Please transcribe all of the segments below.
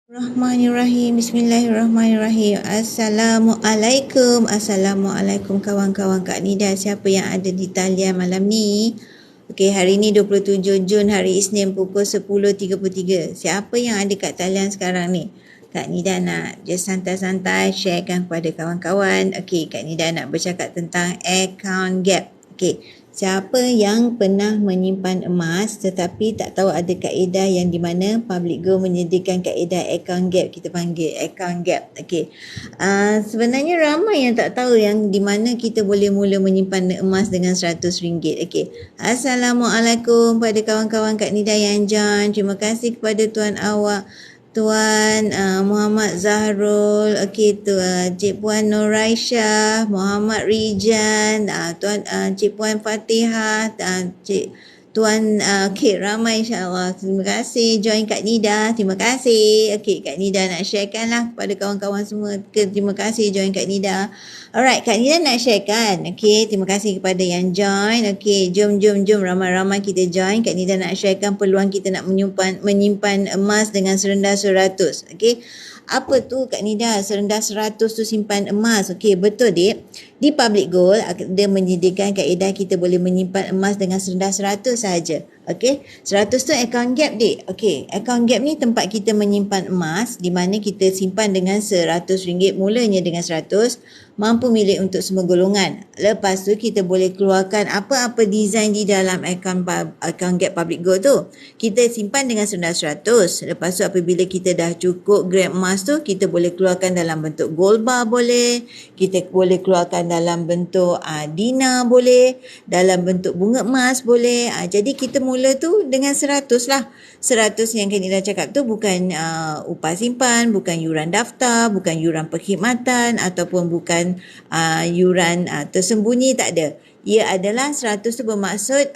Bismillahirrahmanirrahim. Bismillahirrahmanirrahim. Assalamualaikum kawan-kawan Kak Nida. Siapa yang ada di talian malam ni? Okey, hari ni 27 Jun, hari Isnin pukul 10.33. Siapa yang ada kat talian sekarang ni? Kak Nida nak just santai-santai sharekan kepada kawan-kawan. Okey, Kak Nida nak bercakap tentang account gap. Okey, siapa yang pernah menyimpan emas tetapi tak tahu ada kaedah yang di mana Public Go menyediakan kaedah account gap, kita panggil account gap. Okey. Sebenarnya ramai yang tak tahu yang di mana kita boleh mula menyimpan emas dengan RM100. Okey. Assalamualaikum pada kawan-kawan Kak Nida yang join. Terima kasih kepada tuan awak. Tuan Muhammad Zahrul, okey tu Cik Puan Nuraisha, Muhammad Rijan, Cik Puan Fatihah, Tuan okey ramai insya-Allah. Terima kasih join Kak Nida. Terima kasih. Okey Kak Nida nak sharekan lah kepada kawan-kawan semua. Terima kasih join Kak Nida. Alright, Kak Nida nak sharekan. Okey, terima kasih kepada yang join. Okey, jom ramai-ramai kita join. Kak Nida nak sharekan peluang kita nak menyimpan emas dengan serendah 100. Okey. Apa tu Kak Nida? Serendah 100 tu simpan emas. Okey, betul dik. Di Public Gold dia menyediakan kaedah kita boleh menyimpan emas dengan serendah 100 sahaja. Okey, 100 tu account gap dik. Okey, account gap ni tempat kita menyimpan emas di mana kita simpan dengan RM100, mulanya dengan 100, mampu milik untuk semua golongan. Lepas tu kita boleh keluarkan apa-apa design di dalam account gap Public Gold tu. Kita simpan dengan serendah 100. Lepas tu apabila kita dah cukup grade emas tu, kita boleh keluarkan dalam bentuk gold bar boleh, kita boleh keluarkan dalam bentuk dinar boleh, dalam bentuk bunga emas boleh. Jadi kita mula tu dengan 100 lah. 100 yang Kak Nida cakap tu bukan upah simpan, bukan yuran daftar, bukan yuran perkhidmatan ataupun bukan yuran tersembunyi, tak ada. Ia adalah 100 tu bermaksud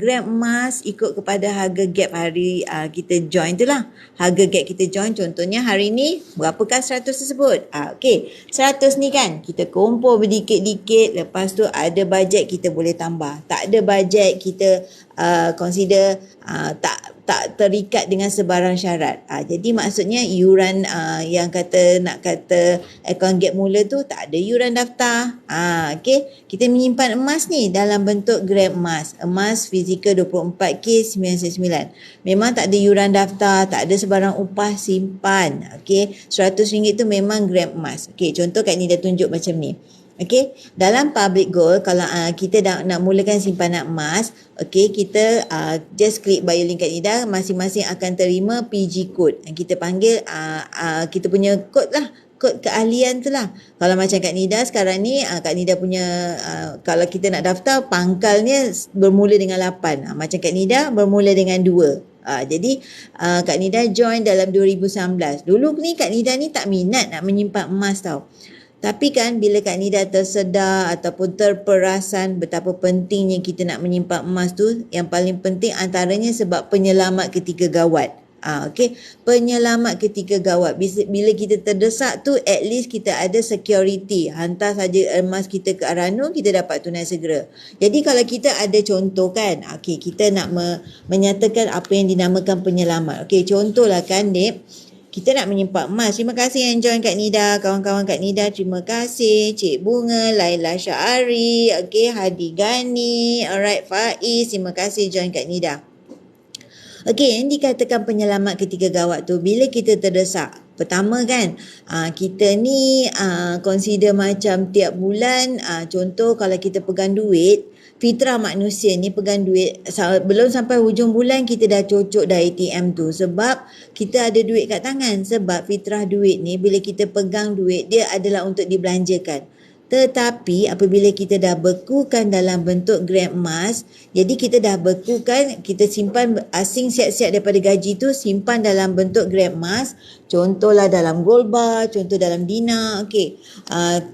gram emas ikut kepada harga gap hari kita join tu lah. Harga gap kita join contohnya hari ni berapakah 100 tersebut? Okey, 100 ni kan kita kumpul berdikit-dikit, lepas tu ada bajet kita boleh tambah. Tak ada bajet kita consider tak terikat dengan sebarang syarat. Jadi maksudnya yuran yang nak kata account gap mula tu tak ada yuran daftar. Okey, kita menyimpan emas ni dalam bentuk gram emas. Emas fizikal 24K99. Memang tak ada yuran daftar, tak ada sebarang upah simpan. Okey, RM100 tu memang gram emas. Okey, contoh Kak Nida tunjuk macam ni. Okey, dalam Public Gold kalau kita nak mulakan simpanan emas, okey, kita just klik bio link Kak Nida, masing-masing akan terima PG code. Kita panggil kita punya code lah, kod keahlian tu lah. Kalau macam Kak Nida sekarang ni, Kak Nida punya kalau kita nak daftar pangkalnya bermula dengan 8. Macam Kak Nida bermula dengan 2. Jadi Kak Nida join dalam 2019. Dulu ni Kak Nida ni tak minat nak menyimpan emas tau. Tapi kan bila Kak Nida tersedar ataupun terperasan betapa pentingnya kita nak menyimpan emas tu, yang paling penting antaranya sebab penyelamat ketika gawat. Okey, penyelamat ketika gawat. Bila kita terdesak tu, at least kita ada security. Hantar saja emas kita ke Arano, kita dapat tunai segera. Jadi kalau kita ada contoh kan, okey, kita nak menyatakan apa yang dinamakan penyelamat. Okey, contohlah kan Dip, kita nak menyimpan emas. Terima kasih yang join Kak Nida. Kawan-kawan Kak Nida, terima kasih. Cik Bunga, Laila Syahari, okay, Hadi Gani, alright, Faiz, terima kasih join Kak Nida. Okey, yang dikatakan penyelamat ketika gawat tu, bila kita terdesak. Pertama kan, kita ni consider macam tiap bulan, contoh kalau kita pegang duit, fitrah manusia ni pegang duit, belum sampai hujung bulan kita dah cocok dah ATM tu. Sebab kita ada duit kat tangan. Sebab fitrah duit ni bila kita pegang duit, dia adalah untuk dibelanjakan. Tetapi apabila kita dah bekukan dalam bentuk gram emas, jadi kita dah bekukan, kita simpan asing siap-siap daripada gaji tu, simpan dalam bentuk gram emas. Contohlah dalam gold bar, contoh dalam dinar, okey,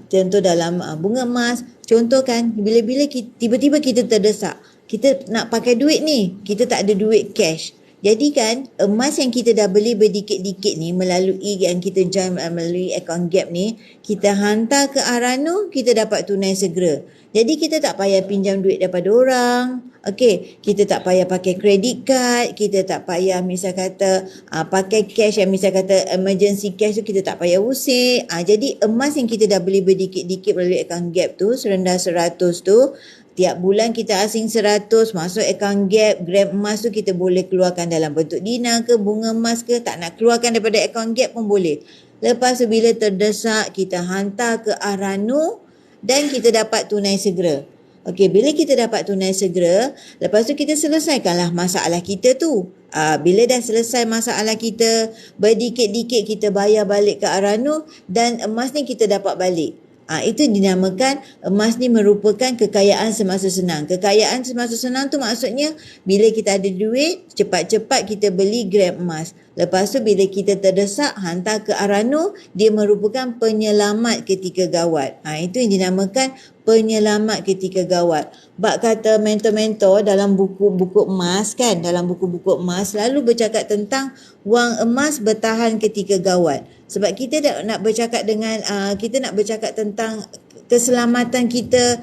contoh dalam bunga emas. Contoh kan, bila-bila tiba-tiba kita terdesak, kita nak pakai duit ni, kita tak ada duit cash. Jadi kan emas yang kita dah beli berdikit-dikit ni melalui yang kita join melalui account gap ni, kita hantar ke Arano, kita dapat tunai segera. Jadi kita tak payah pinjam duit daripada orang. Okey, kita tak payah pakai credit card, kita tak payah misal kata pakai cash yang misal kata emergency cash tu kita tak payah usik. Jadi emas yang kita dah beli berdikit-dikit melalui account Gap tu serendah 100 tu, tiap bulan kita asing 100 masuk account Gap emas tu kita boleh keluarkan dalam bentuk dinar ke, bunga emas ke, tak nak keluarkan daripada account Gap pun boleh. Lepas tu bila terdesak kita hantar ke Arano dan kita dapat tunai segera. Okey, bila kita dapat tunai segera, lepas tu kita selesaikanlah masalah kita tu. Bila dah selesai masalah kita, berdikit-dikit kita bayar balik ke Arano dan emas ni kita dapat balik. Itu dinamakan emas ni merupakan kekayaan semasa senang. Kekayaan semasa senang tu maksudnya bila kita ada duit, cepat-cepat kita beli gram emas. Lepas tu bila kita terdesak, hantar ke Arano, dia merupakan penyelamat ketika gawat. Itu yang dinamakan penyelamat ketika gawat. Bak kata mentor-mentor dalam buku-buku emas kan, dalam buku-buku emas selalu bercakap tentang wang emas bertahan ketika gawat. Sebab kita nak bercakap dengan kita nak bercakap tentang keselamatan kita,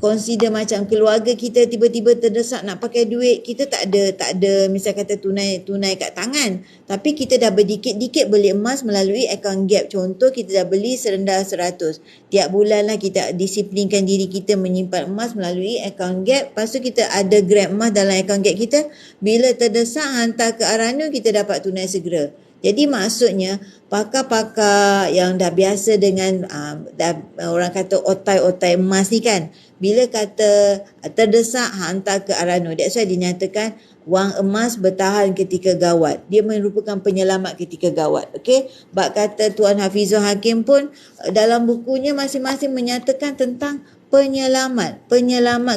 consider macam keluarga kita tiba-tiba terdesak nak pakai duit, kita tak ada misal kata tunai kat tangan, tapi kita dah berdikit-dikit beli emas melalui account Gap. Contoh kita dah beli serendah 100, tiap bulan lah kita disiplinkan diri kita menyimpan emas melalui account Gap. Lepas tu kita ada gram emas dalam account Gap kita, bila terdesak hantar ke Arano kita dapat tunai segera. Jadi maksudnya pakar-pakar yang dah biasa dengan orang kata otai-otai emas ni kan, bila kata terdesak hantar ke Arano, that's why dinyatakan wang emas bertahan ketika gawat. Dia merupakan penyelamat ketika gawat. Okey, bab kata Tuan Hafizul Hakim pun dalam bukunya masing-masing menyatakan tentang penyelamat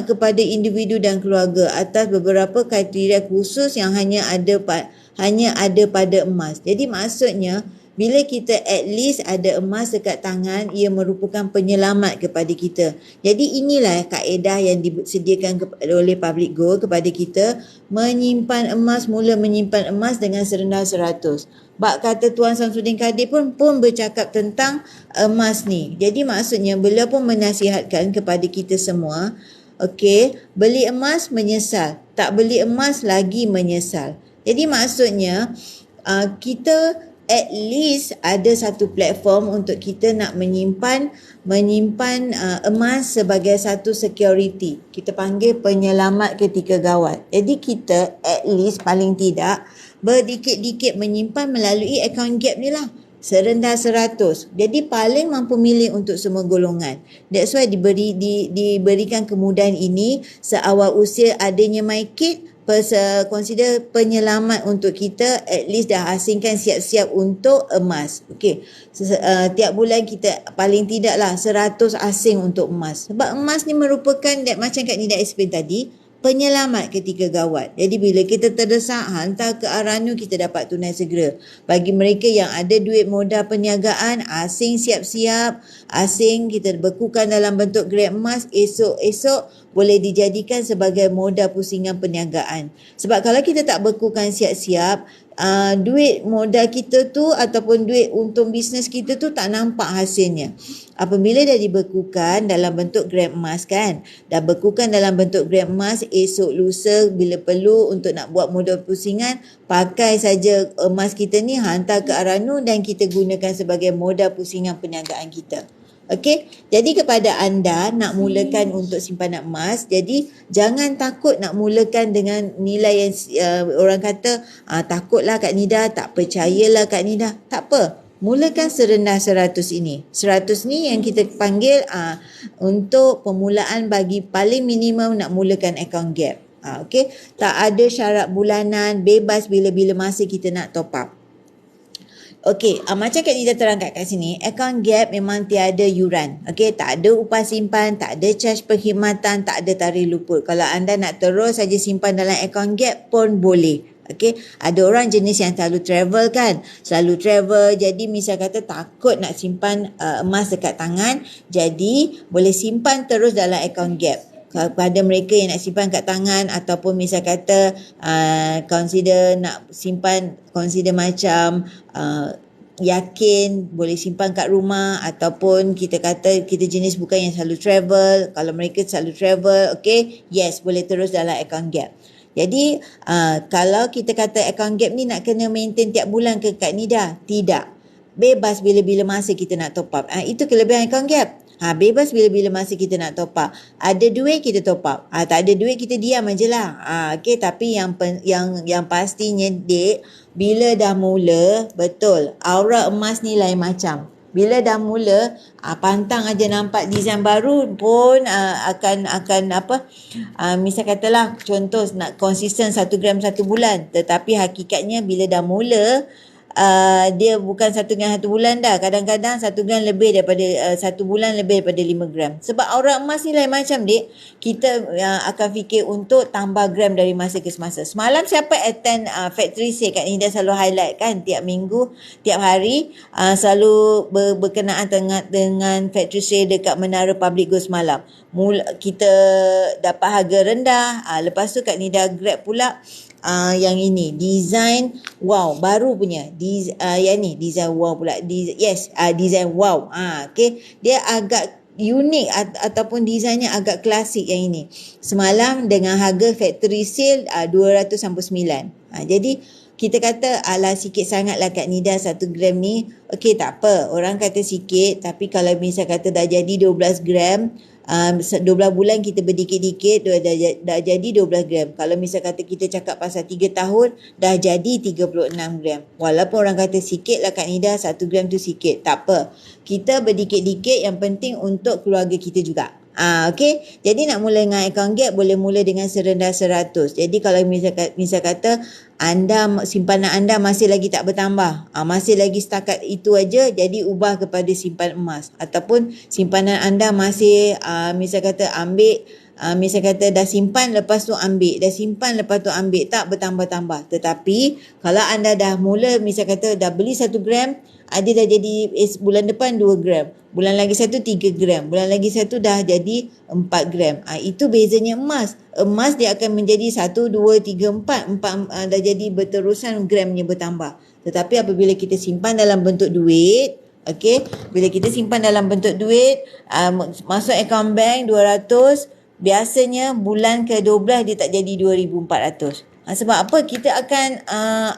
kepada individu dan keluarga atas beberapa kriteria khusus yang hanya ada pada emas. Jadi maksudnya bila kita at least ada emas dekat tangan, ia merupakan penyelamat kepada kita. Jadi inilah kaedah yang disediakan oleh Public Gold kepada kita, mula menyimpan emas dengan serendah 100. Bak kata Tuan Samsudin Kadir pun bercakap tentang emas ni. Jadi maksudnya beliau pun menasihatkan kepada kita semua, okey, beli emas menyesal, tak beli emas lagi menyesal. Jadi maksudnya kita at least ada satu platform untuk kita nak menyimpan emas sebagai satu security. Kita panggil penyelamat ketika gawat. Jadi kita at least paling tidak berdikit-dikit menyimpan melalui account Gap ni lah, serendah 100. Jadi paling mampu milih untuk semua golongan. That's why diberikan kemudahan ini seawal usia adanya MyKid. Consider penyelamat untuk kita, at least dah asingkan siap-siap untuk emas. Okey, tiap bulan kita paling tidaklah 100 asing untuk emas. Sebab emas ni merupakan macam Kak Nida explain tadi, penyelamat ketika gawat. Jadi bila kita terdesak, hantar ke Arano, kita dapat tunai segera. Bagi mereka yang ada duit modal perniagaan, asing siap-siap, asing kita bekukan dalam bentuk gram emas, esok-esok boleh dijadikan sebagai modal pusingan perniagaan. Sebab kalau kita tak bekukan siap-siap, duit modal kita tu ataupun duit untung bisnes kita tu tak nampak hasilnya. Apabila dah dibekukan dalam bentuk gram emas kan, dah bekukan dalam bentuk gram emas, esok lusa bila perlu untuk nak buat modal pusingan, pakai saja emas kita ni, hantar ke Arano dan kita gunakan sebagai modal pusingan perniagaan kita. Okey, jadi kepada anda nak mulakan untuk simpanan emas, jadi jangan takut nak mulakan dengan nilai yang orang kata takutlah Kak Nida, tak percayalah Kak Nida. Tak apa, mulakan serendah 100 ini. 100 ni yang kita panggil untuk permulaan bagi paling minimum nak mulakan account Gap. Okey, tak ada syarat bulanan, bebas bila-bila masa kita nak top up. Okey, macam Kak Nida terangkan kat sini, account Gap memang tiada yuran. Okey, tak ada upah simpan, tak ada charge perkhidmatan, tak ada tarikh luput. Kalau anda nak terus saja simpan dalam account Gap pun boleh. Okey, ada orang jenis yang selalu travel kan, selalu travel, jadi misal kata takut nak simpan emas dekat tangan, jadi boleh simpan terus dalam account Gap. Kepada mereka yang nak simpan kat tangan ataupun misal kata consider nak simpan, consider macam yakin boleh simpan kat rumah, ataupun kita kata kita jenis bukan yang selalu travel. Kalau mereka selalu travel, okay, yes, boleh terus dalam account gap. Jadi kalau kita kata account gap ni nak kena maintain tiap bulan ke Kak Nida? Tidak. Bebas bila-bila masa kita nak top up. Itu kelebihan account gap. Bebas bila-bila masa kita nak top up. Ada duit kita top up. Tak ada duit kita diam aje lah. Okay, tapi yang pastinya dek, bila dah mula, betul, aura emas ni lain macam. Bila dah mula, pantang aja nampak design baru pun akan apa, misal katalah contoh nak konsisten 1 gram 1 bulan. Tetapi hakikatnya bila dah mula, dia bukan 1 gram 1 bulan dah. Kadang-kadang 1 gram lebih daripada 1 bulan lebih daripada 5 gram. Sebab aura emas ni lain macam dek. Kita akan fikir untuk tambah gram dari masa ke semasa. Semalam siapa attend factory sale? Kak Nida selalu highlight kan tiap minggu, tiap hari selalu berkenaan dengan factory sale dekat Menara Public Go semalam. Kita dapat harga rendah. Lepas tu Kak Nida grab pula yang ini design wow, baru punya yang ni design wow pula. Design wow. Okay, dia agak unik ataupun desainnya agak klasik yang ini. Semalam dengan harga factory sale 299. Jadi kita kata alah sikit sangat lah Kak Nida 1 gram ni. Okey, tak apa, orang kata sikit, tapi kalau misal kata dah jadi 12 gram, 12 bulan kita berdikit-dikit dah jadi 12 gram. Kalau misal kata kita cakap pasal 3 tahun, dah jadi 36 gram. Walaupun orang kata sikit lah Kak Nida, 1 gram tu sikit, tak apa, kita berdikit-dikit, yang penting untuk keluarga kita juga. Okay, jadi nak mula dengan account gap, boleh mula dengan serendah 100. Jadi kalau misal kata simpanan anda masih lagi tak bertambah, masih lagi setakat itu aja, jadi ubah kepada simpan emas. Ataupun simpanan anda masih misal kata ambil, misal kata dah simpan lepas tu ambil, dah simpan lepas tu ambil, tak bertambah-tambah. Tetapi kalau anda dah mula, misal kata dah beli 1 gram, dia dah jadi bulan depan 2 gram, bulan lagi 3 gram, bulan lagi dah jadi 4 gram. Itu bezanya emas. Emas dia akan menjadi 1, 2, 3, 4 dah jadi berterusan gramnya bertambah. Tetapi apabila kita simpan dalam bentuk duit, okay, bila kita simpan dalam bentuk duit, masuk account bank 200, biasanya bulan ke-12 dia tak jadi 2,400. Sebab apa? Kita akan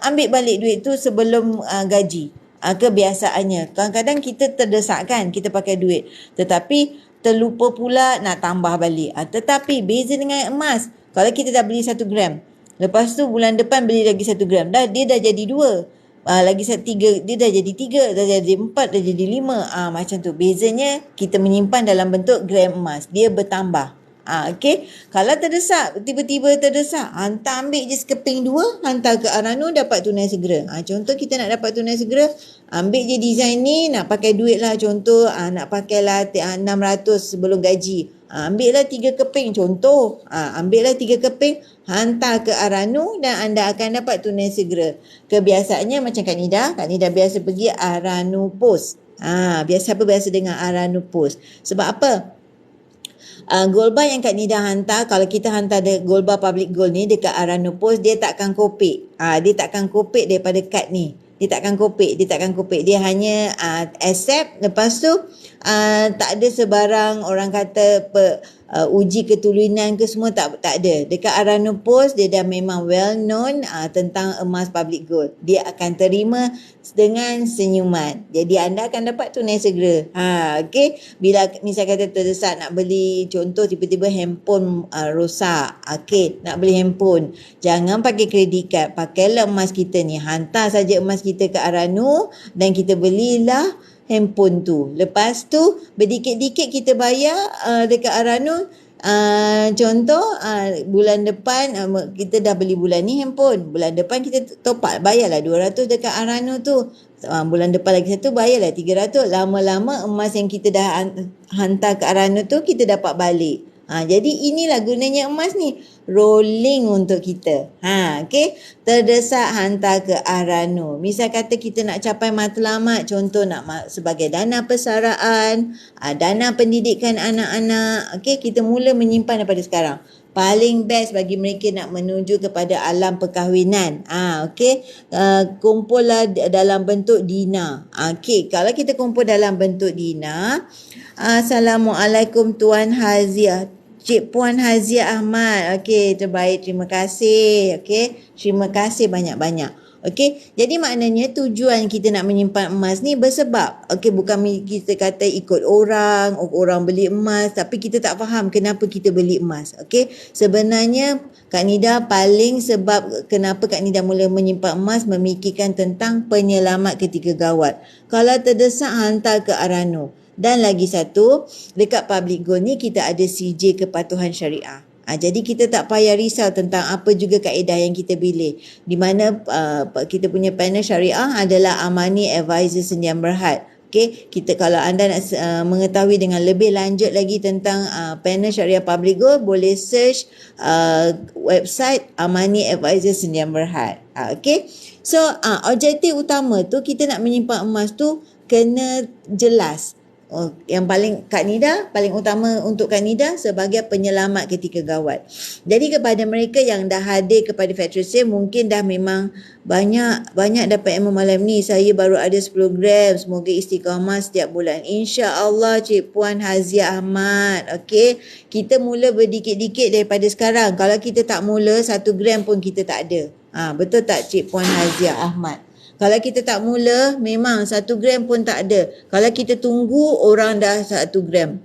ambil balik duit tu sebelum gaji. Kebiasaannya. Kadang-kadang kita terdesak kan, kita pakai duit. Tetapi terlupa pula nak tambah balik. Tetapi beza dengan emas, kalau kita dah beli 1 gram, lepas tu bulan depan beli lagi 1 gram, dia dah jadi 2. Lagi 3, dia dah jadi 3, dah jadi 4, dah jadi 5. Macam tu. Bezanya kita menyimpan dalam bentuk gram emas. Dia bertambah. Okay. Kalau terdesak, tiba-tiba terdesak, hantar ambil je sekeping 2, hantar ke Arano, dapat tunai segera. Contoh kita nak dapat tunai segera, ambil je design ni, nak pakai duit lah, contoh nak pakai lah 600 sebelum gaji. Ambil lah 3 keping contoh. Ambil lah 3 keping, hantar ke Arano dan anda akan dapat tunai segera. Kebiasaannya macam Kak Nida biasa pergi Arano Post. Biasa dengar Arano Post. Sebab apa? Gold bar yang Kak Nida hantar, kalau kita hantar gold bar public gold ni dekat Arano Post, dia takkan kopek. Dia takkan kopek daripada kad ni. Dia takkan kopek. Dia hanya accept. Lepas tu tak ada sebarang orang kata uji keturunan ke semua, tak ada. Dekat Arano Post dia dah memang well known tentang emas public gold. Dia akan terima dengan senyuman. Jadi anda akan dapat tunai segera. Okay. Bila misal kata terdesak nak beli, contoh tiba-tiba handphone rosak. Okay, nak beli handphone, jangan pakai kredit kad, pakailah emas kita ni. Hantar saja emas kita ke Arano dan kita belilah handphone tu. Lepas tu berdikit-dikit kita bayar dekat Arano. Contoh bulan depan kita dah beli bulan ni handphone, bulan depan kita top up, bayarlah 200 dekat Arano tu. Bulan depan lagi satu, bayarlah 300. Lama-lama emas yang kita dah hantar ke Arano tu kita dapat balik. Jadi inilah gunanya emas ni, rolling untuk kita. Okay, terdesak hantar ke Arano. Misal kata kita nak capai matlamat, contoh nak sebagai dana persaraan, dana pendidikan anak-anak. Okay, kita mula menyimpan daripada sekarang. paling best bagi mereka nak menuju kepada alam perkahwinan. Okey, kumpullah dalam bentuk dina. Okey, kalau kita kumpul dalam bentuk dina, Assalamualaikum Tuan Haziah. Cik Puan Haziah Ahmad. Okey, terbaik. Terima kasih. Okey, terima kasih banyak-banyak. Okey, jadi maknanya tujuan kita nak menyimpan emas ni bersebab. Okey, bukan kita kata ikut orang beli emas, tapi kita tak faham kenapa kita beli emas. Okey, sebenarnya Kak Nida paling sebab kenapa Kak Nida mula menyimpan emas memikirkan tentang penyelamat ketika gawat. Kalau terdesak, hantar ke Arano. Dan lagi satu, dekat Public Gold ni kita ada CJ Kepatuhan Syariah. Jadi kita tak payah risau tentang apa juga kaedah yang kita pilih. Di mana kita punya panel syariah adalah Amani Advisor Sendian Berhad. Okey, kita kalau anda nak mengetahui dengan lebih lanjut lagi tentang panel syariah Public Gold, boleh search website Amani Advisor Sendian Berhad. Okey. So objektif utama tu kita nak menyimpan emas tu kena jelas. Yang paling Kak Nida, paling utama untuk Kak Nida sebagai penyelamat ketika gawat. Jadi kepada mereka yang dah hadir kepada Factory Sale, mungkin dah memang banyak dapat ilmu malam ni. Saya baru ada 10 gram. Semoga istiqamah setiap bulan. InsyaAllah Cik Puan Haziah Ahmad. Okey, kita mula berdikit-dikit daripada sekarang. Kalau kita tak mula 1 gram pun kita tak ada. Betul tak Cik Puan Haziah Ahmad? Kalau kita tak mula, memang 1 gram pun tak ada. Kalau kita tunggu, orang dah 1 gram.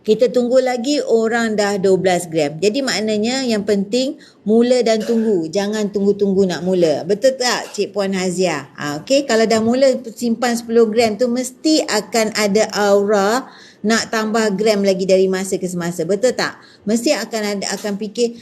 Kita tunggu lagi, orang dah 12 gram. Jadi maknanya yang penting, mula dan tunggu. Jangan tunggu-tunggu nak mula. Betul tak Cik Puan Haziah? Okey, kalau dah mula simpan 10 gram tu, mesti akan ada aura nak tambah gram lagi dari masa ke semasa. Betul tak? Mesti akan fikir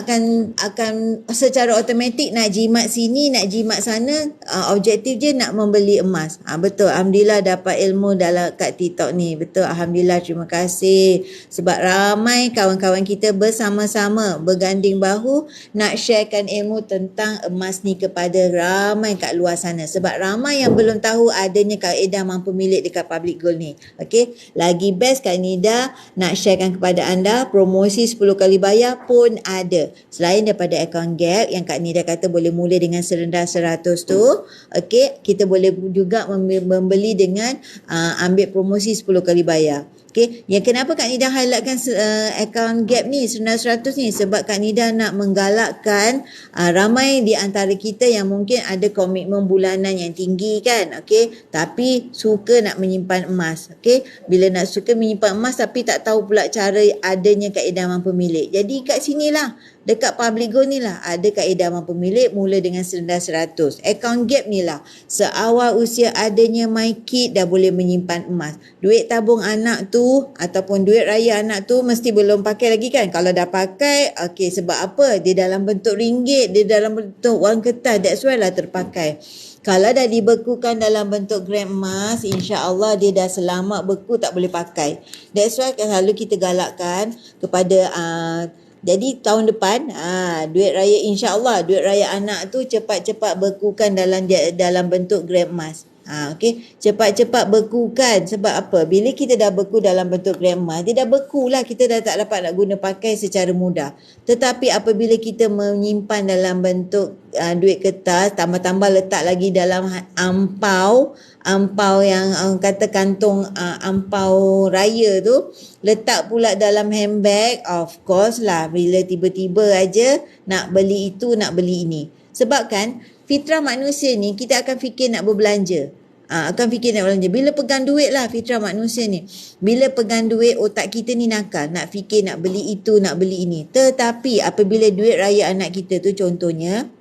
akan secara automatik nak jimat sini, nak jimat sana, objektif je nak membeli emas. Betul. Alhamdulillah dapat ilmu dalam kat TikTok ni. Betul. Alhamdulillah, terima kasih. Sebab ramai kawan-kawan kita bersama-sama berganding bahu nak sharekan ilmu tentang emas ni kepada ramai kat luar sana. Sebab ramai yang belum tahu adanya kaedah mampu milik dekat Public Gold ni. Okey. Lagi best Kak Nida nak sharekan kepada anda, promosi 10 kali bayar pun ada. Selain daripada akaun Gap yang Kak Nida kata boleh mula dengan serendah 100 tu, okey, kita boleh juga membeli dengan ambil promosi 10 kali bayar. Okey, yang kenapa Kak Nida highlightkan akaun Gap ni serendah 100 ni, sebab Kak Nida nak menggalakkan ramai di antara kita yang mungkin ada komitmen bulanan yang tinggi kan, okey, tapi suka nak menyimpan emas. Okey, bila nak suka menyimpan emas tapi tak tahu pula cara adanya kaedah mampu milik. Jadi kat sinilah, dekat Public Gold ni lah ada kaedah mampu milik mula dengan serendah 100. Akaun Gap ni lah seawal usia adanya MyKit dah boleh menyimpan emas. Duit tabung anak tu ataupun duit raya anak tu mesti belum pakai lagi kan. Kalau dah pakai, okey, sebab apa? Dia dalam bentuk ringgit, dia dalam bentuk wang kertas, that's why lah terpakai. Kalau dah dibekukan dalam bentuk gram emas, insya-Allah dia dah selamat beku, tak boleh pakai. That's why selalu kita galakkan kepada jadi tahun depan duit raya, insya-Allah duit raya anak tu cepat-cepat bekukan dalam bentuk gram emas. Okey, cepat-cepat bekukan. Sebab apa? Bila kita dah beku dalam bentuk gram emas, dia dah beku lah, kita dah tak dapat nak guna pakai secara mudah. Tetapi apabila kita menyimpan dalam bentuk duit kertas, tambah-tambah letak lagi dalam ampau yang kata kantung ampau raya tu, letak pula dalam handbag, of course lah, bila tiba-tiba aja nak beli itu, nak beli ini. Sebab kan fitrah manusia ni, kita akan fikir nak berbelanja. Akan fikir nak berbelanja. Bila pegang duit lah fitrah manusia ni. Bila pegang duit, otak kita ni nakal. Nak fikir nak beli itu, nak beli ini. Tetapi apabila duit raya anak kita tu, contohnya,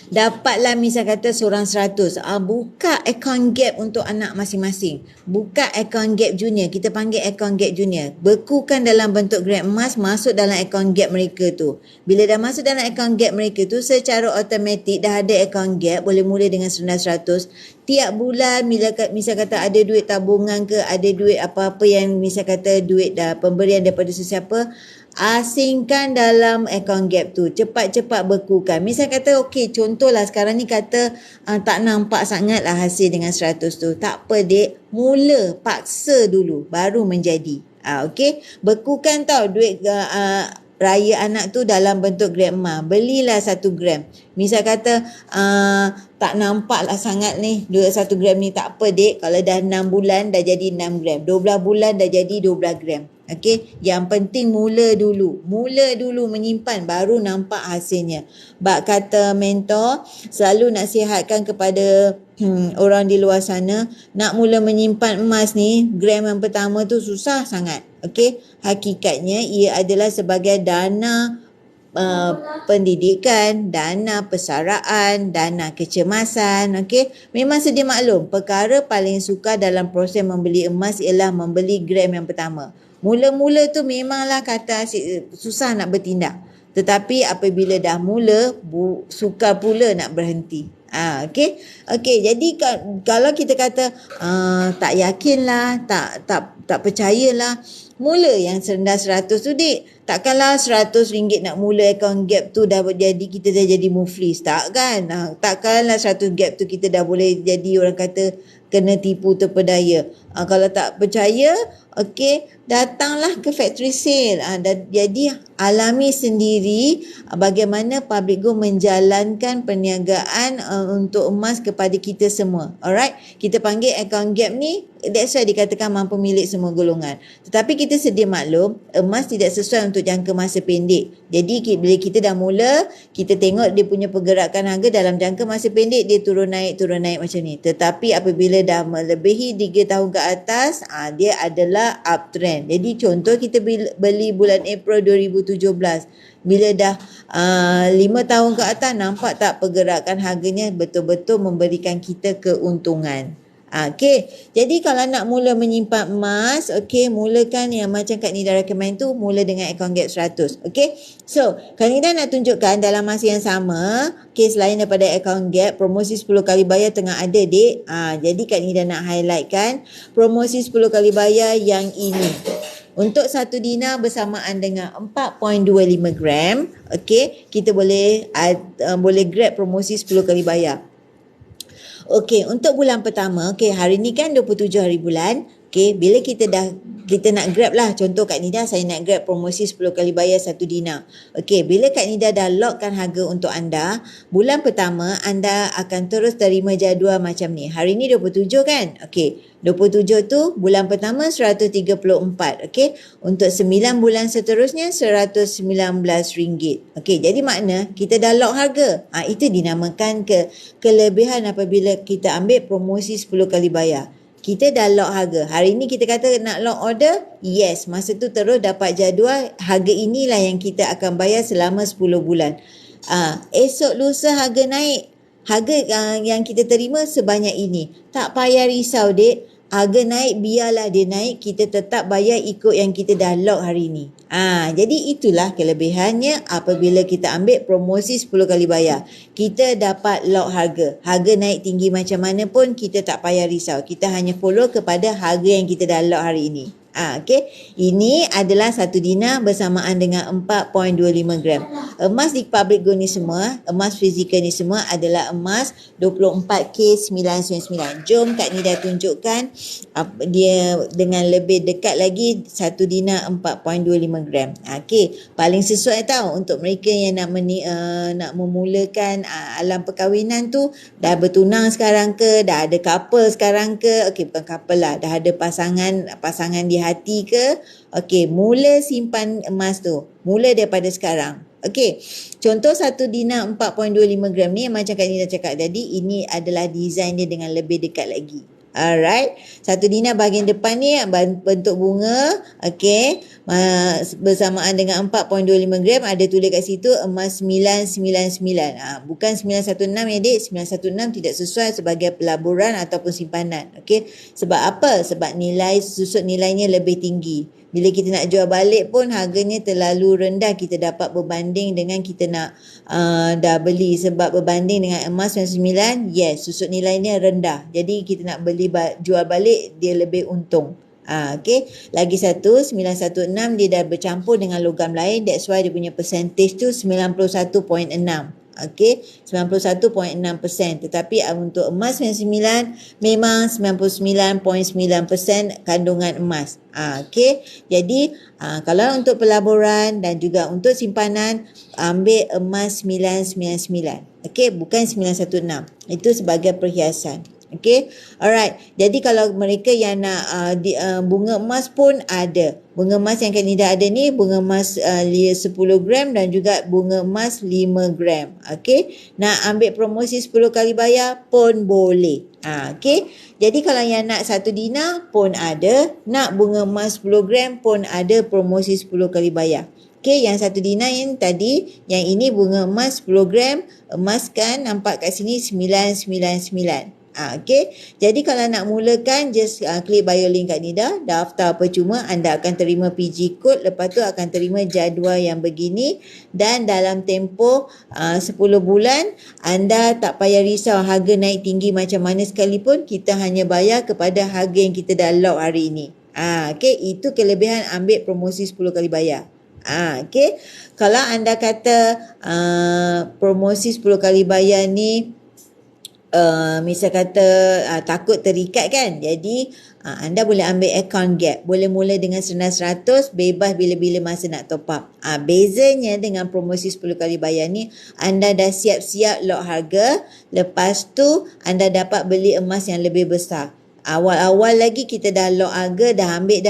dapatlah misal kata seorang 100. Buka akaun Gap untuk anak masing-masing. Buka akaun Gap Junior. Kita panggil akaun Gap Junior. Bekukan dalam bentuk gram emas, masuk dalam akaun Gap mereka tu. Bila dah masuk dalam akaun Gap mereka tu, secara automatik dah ada akaun Gap, boleh mula dengan serendah 100. Tiap bulan, misal kata ada duit tabungan ke, ada duit apa-apa yang misal kata duit dah pemberian daripada sesiapa, asingkan dalam akaun Gap tu. Cepat-cepat bekukan. Misal kata okey, contohlah sekarang ni kata tak nampak sangat lah hasil dengan 100 tu. Tak apa dek, mula paksa dulu baru menjadi. Okey, bekukan tau duit raya anak tu dalam bentuk gram emas. Belilah 1 gram. Misal kata tak nampak lah sangat ni, duit 1 gram ni tak apa dek. Kalau dah 6 bulan dah jadi 6 gram. 12 bulan dah jadi 12 gram. Okey, yang penting mula dulu. Mula dulu menyimpan baru nampak hasilnya. Bak kata mentor, selalu nasihatkan kepada orang di luar sana, nak mula menyimpan emas ni, gram yang pertama tu susah sangat. Okey, hakikatnya ia adalah sebagai dana pendidikan, dana persaraan, dana kecemasan. Okey, memang sedia maklum, perkara paling sukar dalam proses membeli emas ialah membeli gram yang pertama. Mula-mula tu memanglah kata susah nak bertindak. Tetapi apabila dah mula, sukar pula nak berhenti. Okey. Okey, jadi kalau kita kata tak yakinlah, tak percayalah, mula yang serendah 100 tu dik. Takkanlah RM100 nak mula account gap tu dah jadi kita dah jadi muflis. Tak kan? Takkanlah 100 gap tu kita dah boleh jadi orang kata kena tipu terpedaya. Kalau tak percaya, okey, datanglah ke factory sale. Jadi alami sendiri bagaimana Public Go menjalankan perniagaan untuk emas kepada kita semua. Alright? Kita panggil account gap ni, that's why dikatakan mampu milik semua golongan. Tetapi kita sedia maklum, emas tidak sesuai untuk jangka masa pendek. Jadi bila kita dah mula, kita tengok dia punya pergerakan harga dalam jangka masa pendek, dia turun naik macam ni. Tetapi apabila dah melebihi 3 tahun ke atas, dia adalah uptrend. Jadi contoh kita beli bulan April 2017. Bila dah 5 tahun ke atas, nampak tak pergerakan harganya betul-betul memberikan kita keuntungan. Okey, jadi kalau nak mula menyimpan emas, okey, mulakan yang macam Kak Nida recommend tu, mula dengan account gap 100. Okey, so Kak Nida nak tunjukkan dalam masa yang sama, okey, selain daripada account gap, promosi 10 kali bayar tengah ada dek. Jadi Kak Nida nak highlightkan promosi 10 kali bayar yang ini. Untuk 1 dinar bersamaan dengan 4.25 gram, okey, kita boleh grab promosi 10 kali bayar. Okey, untuk bulan pertama, okey, hari ni kan 27 hari bulan. Okey, bila kita nak grab lah, contoh Kak Nida, saya nak grab promosi 10 kali bayar 1 dinar. Okey, bila Kak Nida dah lockkan harga untuk anda, bulan pertama anda akan terus terima jadual macam ni. Hari ni 27 kan? Okey, 27 tu bulan pertama 134. Okey, untuk 9 bulan seterusnya RM119. Okey, jadi makna kita dah lock harga. Itu dinamakan kelebihan apabila kita ambil promosi 10 kali bayar. Kita dah lock harga. Hari ni kita kata nak lock order, yes, masa tu terus dapat jadual, harga inilah yang kita akan bayar selama 10 bulan. Esok lusa harga naik, harga yang kita terima sebanyak ini. Tak payah risau dek, harga naik biarlah dia naik, kita tetap bayar ikut yang kita dah lock hari ni. Jadi itulah kelebihannya apabila kita ambil promosi 10 kali bayar. Kita dapat lock harga. Harga naik tinggi macam mana pun kita tak payah risau. Kita hanya follow kepada harga yang kita dah lock hari ini. Okey, ini adalah 1 dinar bersamaan dengan 4.25 gram. Emas di Public Go ni semua, emas fizikal ni semua adalah emas 24K999. Jom Kak Nida tunjukkan dia dengan lebih dekat lagi 1 dinar 4.25 gram. Okey, paling sesuai tau untuk mereka yang nak memulakan alam perkahwinan tu, dah bertunang sekarang ke, dah ada couple sekarang ke, okey, bukan couple lah, dah ada pasangan di hati ke. Okey, mula simpan emas tu. Mula daripada sekarang. Okey, contoh 1 dinar 4.25 gram ni macam Kak Nida cakap tadi, ini adalah design dia dengan lebih dekat lagi. Alright, 1 dinar bahagian depan ni bentuk bunga. Okey, bersamaan dengan 4.25 gram ada tulis kat situ emas 999. Bukan 916 ya dek, 916 tidak sesuai sebagai pelaburan ataupun simpanan. Okey, sebab apa? Sebab susut nilainya lebih tinggi. Bila kita nak jual balik pun harganya terlalu rendah, kita dapat berbanding dengan kita nak dah beli. Sebab berbanding dengan emas 99, yes, susut nilainya rendah. Jadi kita nak jual balik, dia lebih untung. Okey, lagi satu 916 dia dah bercampur dengan logam lain, that's why dia punya percentage tu 91.6. Okey, 91.6%. Tetapi untuk emas 99 memang 99.9% kandungan emas. Okey, jadi kalau untuk pelaburan dan juga untuk simpanan, ambil emas 999. Okey, bukan 916. Itu sebagai perhiasan. Okey, alright. Jadi kalau mereka yang nak bunga emas pun ada. Bunga emas yang Kak Nida ada ni, bunga emas 10 gram dan juga bunga emas 5 gram. Okey, nak ambil promosi 10 kali bayar pun boleh. Okey, jadi kalau yang nak 1 dinar pun ada, nak bunga emas 10 gram pun ada promosi 10 kali bayar. Okey, yang 1 dinar yang tadi, yang ini bunga emas 10 gram, emas kan nampak kat sini 999. Okey, jadi kalau nak mulakan, just klik bio link kat Nida, daftar percuma, anda akan terima PG code, lepas tu akan terima jadual yang begini dan dalam tempoh 10 bulan, anda tak payah risau harga naik tinggi macam mana sekalipun, kita hanya bayar kepada harga yang kita dah lock hari ini. Okey, itu kelebihan ambil promosi 10 kali bayar. Okey, kalau anda kata promosi 10 kali bayar ni misal kata takut terikat kan, jadi anda boleh ambil account gap, boleh mula dengan sendas 100, bebas bila-bila masa nak top up. Bezanya dengan promosi 10 kali bayar ni, anda dah siap-siap lock harga, lepas tu anda dapat beli emas yang lebih besar. Awal-awal lagi kita dah lock harga, dah ambil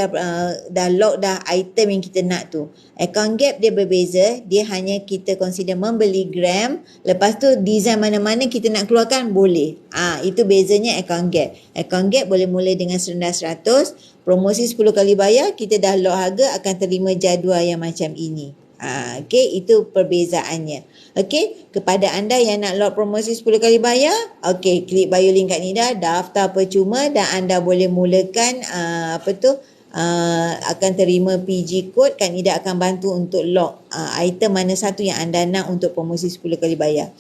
dah lock dah item yang kita nak tu. Account gap dia berbeza, dia hanya kita consider membeli gram, lepas tu design mana-mana kita nak keluarkan boleh. Itu bezanya account gap. Account gap boleh mula dengan serendah 100, promosi 10 kali bayar, kita dah lock harga akan terima jadual yang macam ini. Okey, itu perbezaannya. Okey, kepada anda yang nak lock promosi 10 kali bayar, okey, klik bio link kat Nida, daftar percuma dan anda boleh mulakan akan terima PG code. Kak Nida akan bantu untuk lock item mana satu yang anda nak untuk promosi 10 kali bayar.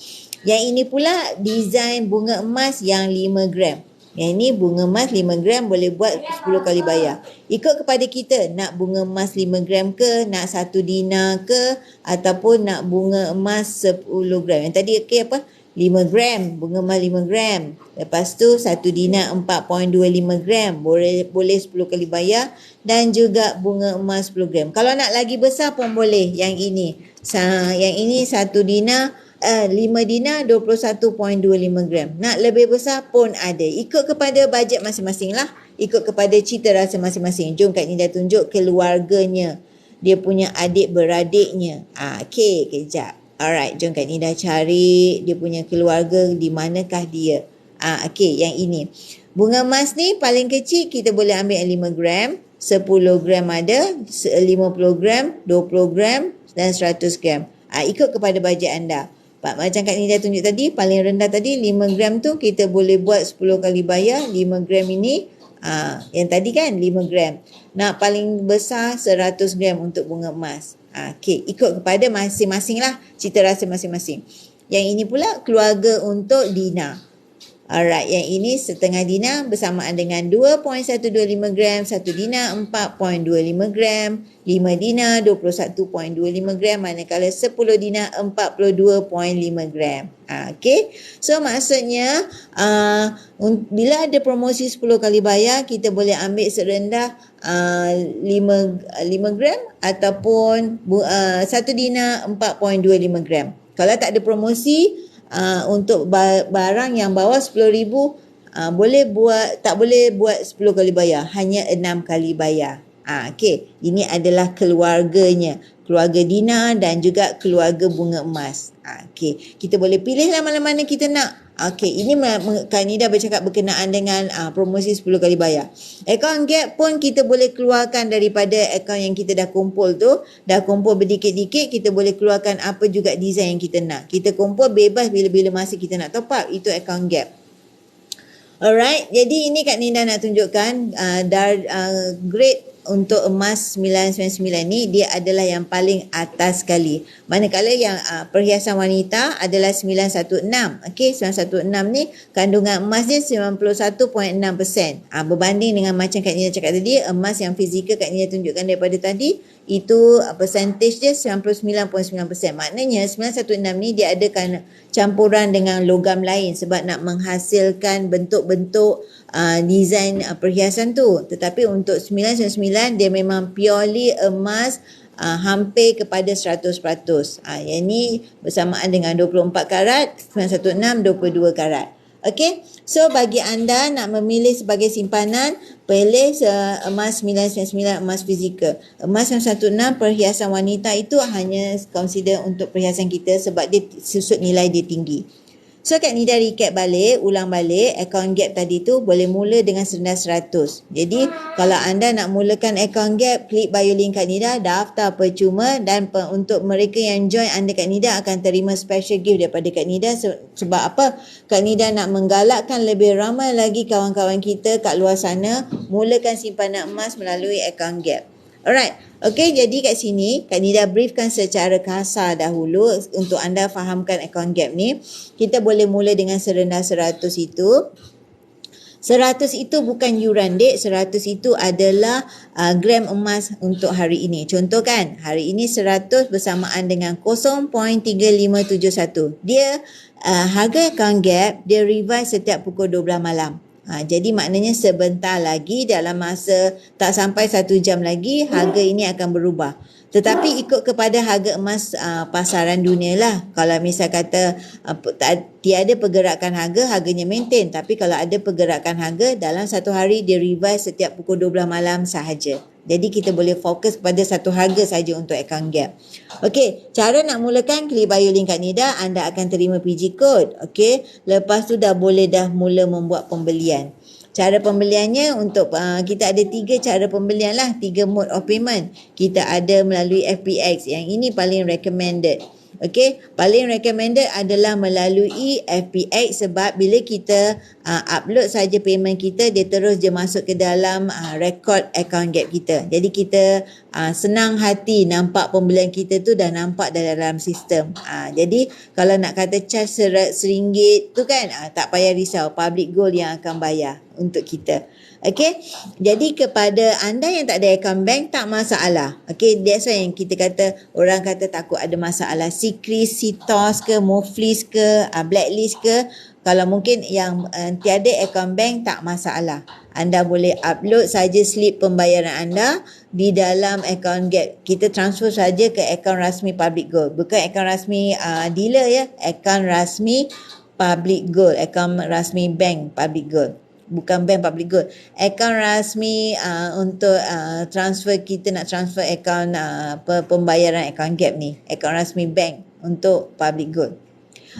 Yang ini pula design bunga emas yang 5 gram. Yang ini bunga emas 5 gram boleh buat 10 kali bayar. Ikut kepada kita nak bunga emas 5 gram ke, nak 1 dinar ke, ataupun nak bunga emas 10 gram. Yang tadi apa? 5 gram, bunga emas 5 gram. Lepas tu 1 dinar 4.25 gram. Boleh 10 kali bayar. Dan juga bunga emas 10 gram. Kalau nak lagi besar pun boleh. Yang ini. Yang ini 1 dinar 5 dinar 21.25 gram. Nak lebih besar pun ada. Ikut kepada bajet masing-masing lah. Ikut kepada cita rasa masing-masing. Jom Kak Nida tunjuk keluarganya. Dia punya adik-beradiknya. Okey, kejap. Alright, jom Kak Nida cari dia punya keluarga, di manakah dia. Okey, yang ini. Bunga emas ni paling kecil kita boleh ambil yang 5 gram. 10 gram ada, 50 gram, 20 gram dan 100 gram. Ikut kepada bajet anda. Macam Kak Nida tunjuk tadi, paling rendah tadi 5 gram tu kita boleh buat 10 kali bayar. 5 gram ini, yang tadi kan 5 gram. Nak paling besar 100 gram untuk bunga emas. Okey, ikut kepada masing-masing lah, cita rasa masing-masing. Yang ini pula keluarga untuk dinar. Alright, yang ini setengah dinar bersamaan dengan 2.125 gram, 1 dinar 4.25 gram, 5 dinar 21.25 gram, manakala 10 dinar 42.5 gram. Okey, so maksudnya bila ada promosi 10 kali bayar, kita boleh ambil serendah 5 gram ataupun 1 dinar 4.25 gram. Kalau tak ada promosi, untuk barang yang bawah 10,000 tak boleh buat 10 kali bayar, hanya 6 kali bayar. Okey, ini adalah keluarganya, keluarga dinar dan juga keluarga bunga emas. Okey, kita boleh pilih lah mana-mana kita nak. Okey, ini Kak Nida bercakap berkenaan dengan promosi 10 kali bayar. Account gap pun kita boleh keluarkan daripada account yang kita dah kumpul tu. Dah kumpul berdikit-dikit, kita boleh keluarkan apa juga design yang kita nak. Kita kumpul bebas bila-bila masa kita nak top up. Itu account gap. Alright, jadi ini Kak Nida nak tunjukkan grade untuk emas 999 ni dia adalah yang paling atas sekali. Manakala yang perhiasan wanita adalah 916. Okey, 916 ni kandungan emas dia 91.6%. Berbanding dengan macam Kak Nina cakap tadi, emas yang fizikal Kak Nina tunjukkan daripada tadi, itu percentage dia 99.9%. Maknanya 916 ni dia ada campuran dengan logam lain sebab nak menghasilkan bentuk-bentuk design perhiasan tu. Tetapi untuk 999 dia memang purely emas hampir kepada 100%. Yang ni bersamaan dengan 24 karat, 916 22 karat. Okey, so bagi anda nak memilih sebagai simpanan, pilih emas 999 emas fizikal. Emas 916 perhiasan wanita itu hanya consider untuk perhiasan kita sebab dia susut nilai dia tinggi. So Kak Nida recap balik, ulang balik, account gap tadi tu boleh mula dengan serendah 100. Jadi kalau anda nak mulakan account gap, klik bio link Kak Nida, daftar percuma, dan untuk mereka yang join under Kak Nida akan terima special gift daripada Kak Nida. Sebab apa? Kak Nida nak menggalakkan lebih ramai lagi kawan-kawan kita kat luar sana mulakan simpanan emas melalui account gap. Alright, okay, jadi kat sini Kak Nida briefkan secara kasar dahulu untuk anda fahamkan account gap ni. Kita boleh mula dengan serendah 100 itu. 100 itu bukan yuran dek, 100 itu adalah gram emas untuk hari ini. Contoh kan, hari ini 100 bersamaan dengan 0.3571. Dia harga account gap, dia revise setiap pukul 12 malam. Jadi maknanya sebentar lagi, dalam masa tak sampai 1 jam lagi, harga ini akan berubah. Tetapi ikut kepada harga emas pasaran dunia lah. Kalau misal kata tiada pergerakan harga, harganya maintain. Tapi kalau ada pergerakan harga, dalam satu hari dia revise setiap pukul 12 malam sahaja. Jadi kita boleh fokus pada satu harga saja untuk account gap. Okey, cara nak mulakan, klik bio link Kak Nida, anda akan terima PG code. Okey, lepas tu dah mula membuat pembelian. Cara pembeliannya untuk kita ada 3 cara pembelian lah, 3 mode of payment. Kita ada melalui FPX, yang ini paling recommended. Okey, paling recommended adalah melalui FPX sebab bila kita upload saja payment kita, dia terus je masuk ke dalam record account gap kita. Jadi kita senang hati nampak pembelian kita tu dah nampak dalam sistem. Jadi kalau nak kata charge RM1 tu kan, tak payah risau, Public Gold yang akan bayar untuk kita. Okey, jadi kepada anda yang tak ada account bank, tak masalah. Okey, that's why yang kita kata, orang kata takut ada masalah Sikris, Sitos ke, Moflis ke, Blacklist ke. Kalau mungkin yang tiada account bank, tak masalah. Anda boleh upload saja slip pembayaran anda di dalam account gap. Kita transfer saja ke akaun rasmi Public Gold. Bukan akaun rasmi dealer ya, akaun rasmi Public Gold, akaun rasmi bank Public Gold. Bukan bank Public Gold, akaun rasmi untuk transfer, kita nak transfer akaun pembayaran akaun gap ni, akaun rasmi bank untuk Public Gold.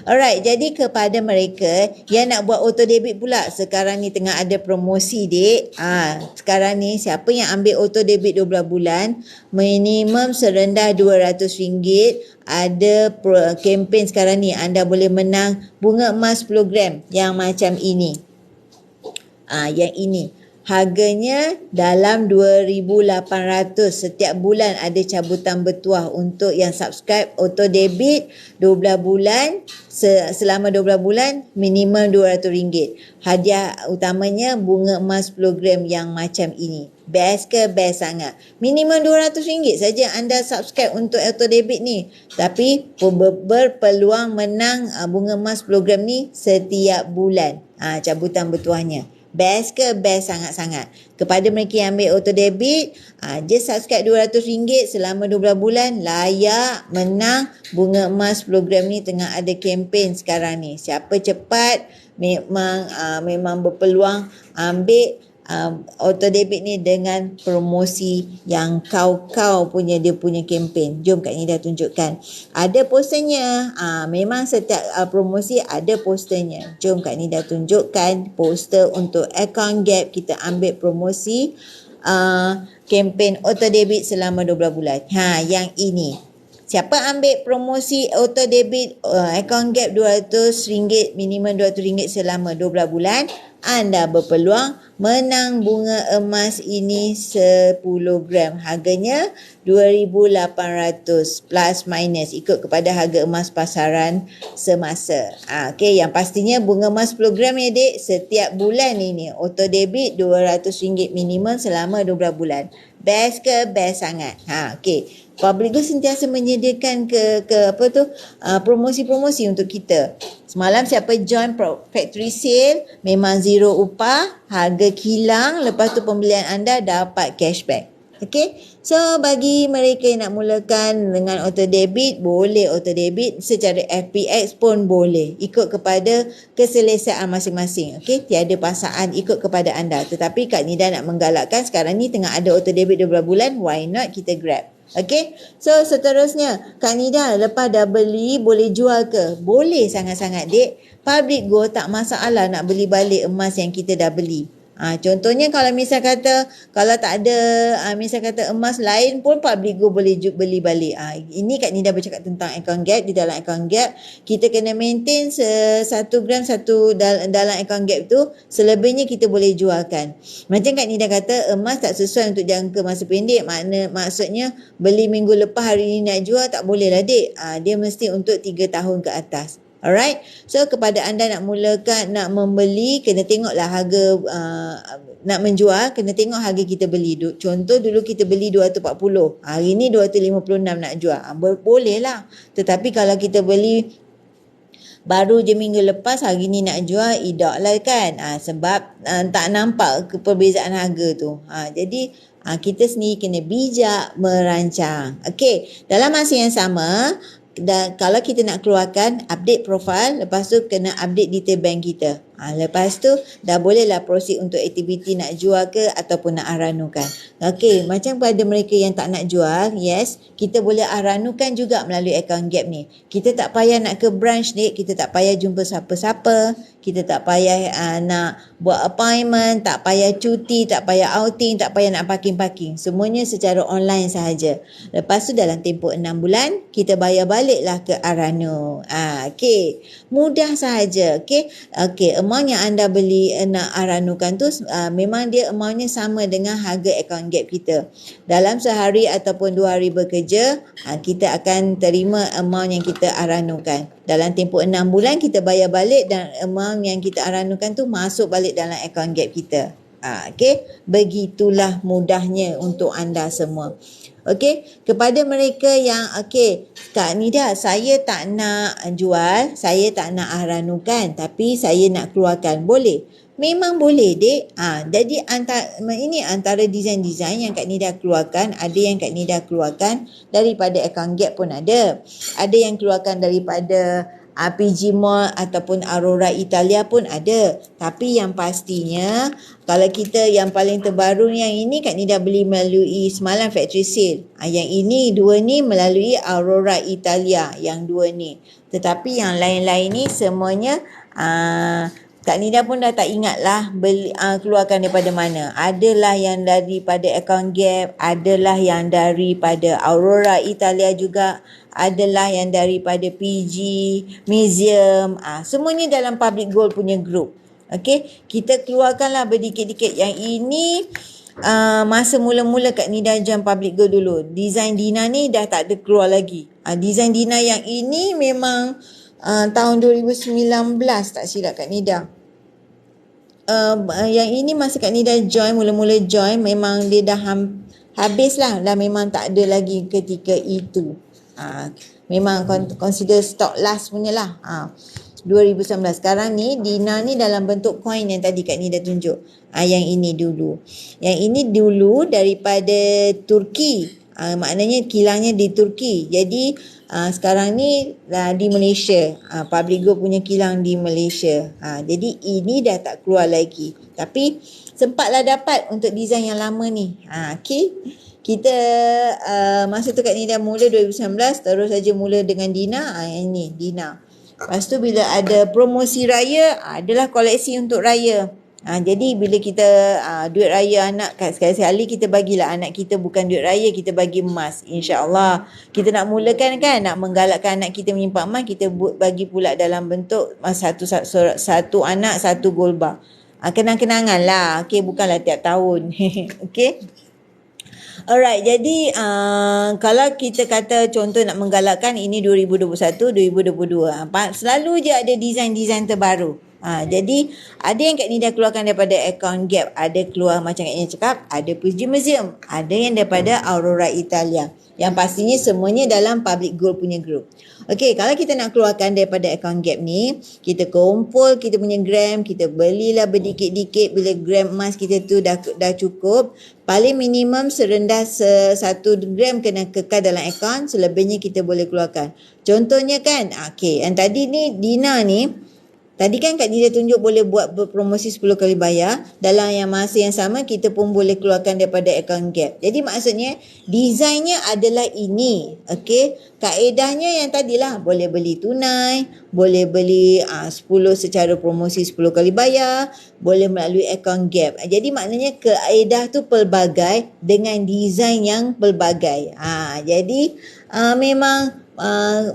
Alright, jadi kepada mereka yang nak buat auto debit pula, sekarang ni tengah ada promosi dek. Sekarang ni siapa yang ambil auto debit 12 bulan, minimum serendah RM200. Ada kempen sekarang ni, anda boleh menang bunga emas 10 gram yang macam ini. Yang ini harganya dalam 2,800. Setiap bulan ada cabutan bertuah untuk yang subscribe auto debit 12 bulan. Selama 12 bulan minimum RM200. Hadiah utamanya bunga emas 10 gram yang macam ini. Best ke? Best sangat. Minimum RM200 saja anda subscribe untuk auto debit ni. Tapi berpeluang menang bunga emas 10 gram ni setiap bulan. Cabutan bertuahnya. Best ke? Best sangat-sangat. Kepada mereka yang ambil auto debit, just subscribe RM200 selama 12 bulan, layak menang bunga emas 10 gram ni. Tengah ada kempen sekarang ni. Siapa cepat memang berpeluang ambil auto debit ni dengan promosi yang kau punya, dia punya kempen. Jom Kak Nida tunjukkan. Ada posternya. Memang setiap promosi ada posternya. Jom Kak Nida tunjukkan poster untuk account gap. Kita ambil promosi kempen auto debit selama 12 bulan. Yang ini. Siapa ambil promosi auto debit account gap RM200, minimum RM200 selama 12 bulan, anda berpeluang menang bunga emas ini 10 gram. Harganya 2,800 plus minus ikut kepada harga emas pasaran semasa. Okey, yang pastinya bunga emas 10 gram ya dek, setiap bulan ini auto debit RM200 minimum selama 12 bulan. Best ke? Best sangat. Okey. Public Go sentiasa menyediakan promosi-promosi untuk kita. Semalam siapa join factory sale memang zero upah, harga kilang, lepas tu pembelian anda dapat cashback. Okay, so bagi mereka yang nak mulakan dengan auto debit, boleh auto debit, secara FPX pun boleh, ikut kepada keselesaan masing-masing. Okay, tiada paksaan, ikut kepada anda. Tetapi Kak Nida nak menggalakkan sekarang ni tengah ada auto debit 12 bulan, why not kita grab. Okay, so seterusnya Kak Nida lepas dah beli boleh jual ke? Boleh sangat-sangat dek. Public Go tak masalah nak beli balik emas yang kita dah beli. Contohnya kalau misal kata kalau tak ada misal kata emas lain pun Public Go boleh beli balik. Ini Kak Nida bercakap tentang account gap. Di dalam account gap kita kena maintain 1 gram dalam account gap tu, selebihnya kita boleh jualkan. Macam Kak Nida kata emas tak sesuai untuk jangka masa pendek, maksudnya beli minggu lepas hari ni nak jual tak boleh lah dek. Dia mesti untuk 3 tahun ke atas. Alright, so kepada anda nak mulakan, nak membeli, kena tengoklah harga, nak menjual, kena tengok harga kita beli. Contoh dulu kita beli 240, hari ni 256 nak jual, boleh lah. Tetapi kalau kita beli baru je minggu lepas, hari ni nak jual, idak lah kan. Sebab tak nampak perbezaan harga tu. Jadi kita sendiri kena bijak merancang. Okey, dalam masa yang sama, dan kalau kita nak keluarkan update profile, lepas tu kena update detail bank kita. Lepas tu dah bolehlah proceed untuk aktiviti nak jual ke ataupun nak aranukan. Okey, macam pada mereka yang tak nak jual, yes, kita boleh aranukan juga melalui account gap ni. Kita tak payah nak ke branch ni, kita tak payah jumpa siapa-siapa, kita tak payah nak buat appointment, tak payah cuti, tak payah outing, tak payah nak parking-parking. Semuanya secara online sahaja. Lepas tu dalam tempoh 6 bulan, kita bayar baliklah ke Arano. Okey, mudah sahaja. Okey, amount yang anda beli nak aranukan tu memang dia amountnya sama dengan harga account gap kita. Dalam sehari ataupun 2 hari bekerja, kita akan terima amount yang kita aranukan. Dalam tempoh 6 bulan kita bayar balik dan amount yang kita aranukan tu masuk balik dalam account gap kita. Okey, begitulah mudahnya untuk anda semua. Okey, kepada mereka yang Kak Nida, saya tak nak jual, saya tak nak aranukan, tapi saya nak keluarkan. Boleh? Memang boleh dek. Jadi ini antara design-design yang Kak Nida keluarkan. Ada yang Kak Nida keluarkan daripada account gap pun ada. Ada yang keluarkan daripada PG Mall ataupun Aurora Italia pun ada. Tapi yang pastinya kalau kita yang paling terbaru yang ini Kak Nida beli melalui semalam factory sale. Yang ini dua ni melalui Aurora Italia, yang dua ni. Tetapi yang lain-lain ni semuanya Kak Nida pun dah tak ingat lah keluarkan daripada mana. Adalah yang daripada account gap, adalah yang daripada Aurora Italia juga, adalah yang daripada PG, Museum. Semuanya dalam Public Gold punya group. Okey, kita keluarkanlah berdikit-dikit. Yang ini masa mula-mula Kak Nida join Public Gold dulu. Design Dina ni dah tak ada keluar lagi. Design Dina yang ini memang tahun 2019 tak silap Kak Nida. Yang ini masa Kak Nida join, mula-mula join, memang dia dah habis lah. Dah memang tak ada lagi ketika itu. Memang consider stock last punya lah. 2019. Sekarang ni Dina ni dalam bentuk coin yang tadi Kak Nida tunjuk. Yang ini dulu. Yang ini dulu daripada Turki. Maknanya kilangnya di Turki. Jadi sekarang ni di Malaysia. Public Go punya kilang di Malaysia. Jadi ini dah tak keluar lagi. Tapi sempatlah dapat untuk design yang lama ni. Okay. Kita masa tu Kak Nida mula 2019, terus saja mula dengan Dina. Yang ini Dina. Lepas tu bila ada promosi raya, adalah koleksi untuk raya. Jadi bila kita duit raya anak, sekali-sekali kita bagilah anak kita, bukan duit raya, kita bagi emas. InsyaAllah kita nak mulakan kan, nak menggalakkan anak kita menyimpan emas, kita bagi pula dalam bentuk satu anak satu gold bar. Kenang-kenangan lah. Okay, bukanlah tiap tahun. Okay. Alright, jadi kalau kita kata contoh nak menggalakkan ini 2021, 2022. Selalu je ada design-design terbaru. Jadi ada yang Kak Nida keluarkan daripada account Gap, ada keluar macam Kak Nida cakap, ada Puji Museum, ada yang daripada Aurora Italia. Yang pastinya semuanya dalam Public Gold punya group. Okey, kalau kita nak keluarkan daripada account Gap ni, kita kumpul kita punya gram, kita belilah berdikit-dikit bila gram emas kita tu dah cukup. Paling minimum serendah 1 gram kena kekal dalam akaun, selebihnya kita boleh keluarkan. Contohnya kan, okey, yang tadi ni Dina ni, tadi kan Kak Nida tunjuk boleh buat promosi 10 kali bayar. Dalam yang masa yang sama, kita pun boleh keluarkan daripada akaun Gap. Jadi maksudnya, desainnya adalah ini. Okey. Kaedahnya yang tadilah. Boleh beli tunai. Boleh beli 10 secara promosi 10 kali bayar. Boleh melalui akaun Gap. Jadi maknanya kaedah tu pelbagai dengan desain yang pelbagai. Jadi memang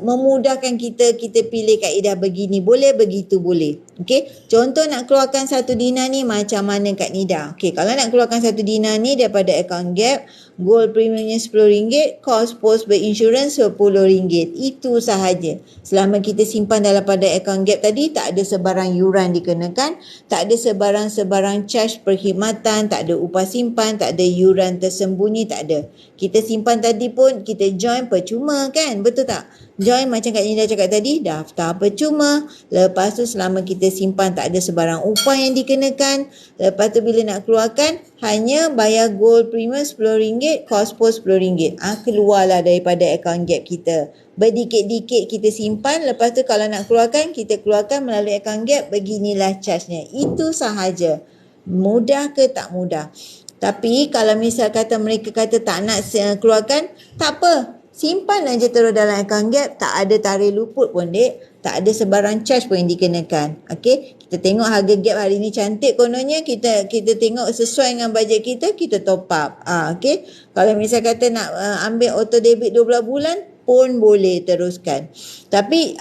memudahkan kita pilih kaedah begini boleh, begitu boleh. Okey, contoh nak keluarkan 1 dinar ni macam mana Kak Nida? Okey, kalau nak keluarkan 1 dinar ni daripada akaun Gap, gold premiumnya RM10, cost post berinsurans RM10. Itu sahaja. Selama kita simpan dalam pada akaun Gap tadi, tak ada sebarang yuran dikenakan, tak ada sebarang charge perkhidmatan, tak ada upah simpan, tak ada yuran tersembunyi, tak ada. Kita simpan tadi pun kita join percuma kan, betul tak? Join macam Kak Nida cakap tadi, daftar percuma. Lepas tu selama kita simpan tak ada sebarang upah yang dikenakan. Lepas tu bila nak keluarkan, hanya bayar gold premium RM10, cost post RM10. Keluarlah daripada akaun Gap kita. Berdikit-dikit kita simpan, lepas tu kalau nak keluarkan, kita keluarkan melalui akaun Gap, beginilah charge-nya. Itu sahaja. Mudah ke tak mudah? Tapi kalau misal kata mereka kata tak nak keluarkan, tak apa. Simpan aja terus dalam akaun Gap, tak ada tarik luput pun dek, tak ada sebarang charge pun yang dikenakan. Okey, kita tengok harga Gap hari ni cantik kononnya, kita tengok sesuai dengan bajet kita, kita top up. Okey, kalau misal kata nak ambil auto debit 12 bulan pun boleh teruskan. Tapi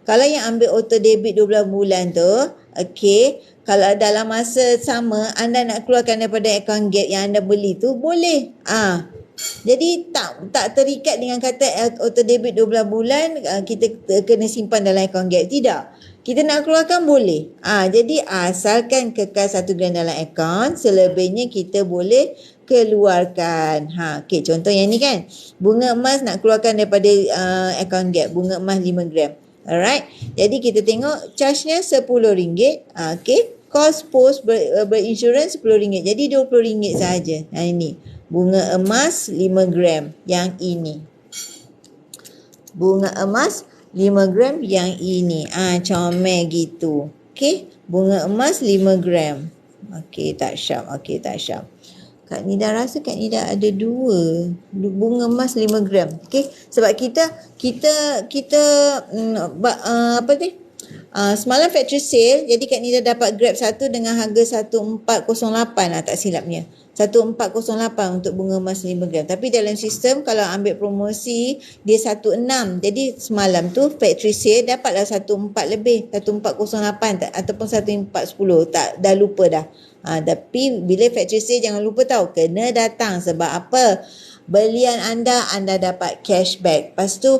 kalau yang ambil auto debit 12 bulan tu, okey, kalau dalam masa sama anda nak keluarkan daripada akaun Gap yang anda beli tu, boleh. Jadi tak terikat dengan kata auto debit 12 bulan kita kena simpan dalam akaun Gap. Tidak. Kita nak keluarkan boleh. Jadi asalkan kekal 1 gram dalam akaun, selebihnya kita boleh keluarkan. Okey, contoh yang ni kan. Bunga emas nak keluarkan daripada akaun Gap. Bunga emas 5 gram. Alright. Jadi kita tengok charge-nya RM10. Okey. Cost post berinsurans RM10. Jadi RM20 sahaja. Ini. Bunga emas 5 gram yang ini. Bunga emas 5 gram yang ini. Comel gitu. Okey. Bunga emas 5 gram. Okey, tak syap. Kak Nida rasa Kak Nida ada 2 bunga emas 5 gram. Okey. Sebab kita apa ni? Semalam factory sale, jadi Kak Nida dapat Grab 1 dengan harga 1408 tak silapnya. 1408 untuk bunga emas 5 gram. Tapi dalam sistem kalau ambil promosi dia 16. Jadi semalam tu factory sale dapatlah 14 lebih, 1408 ataupun 1410. Tak, dah lupa dah. Tapi bila factory sale jangan lupa tahu kena datang. Sebab apa? Belian anda dapat cashback. Lepas tu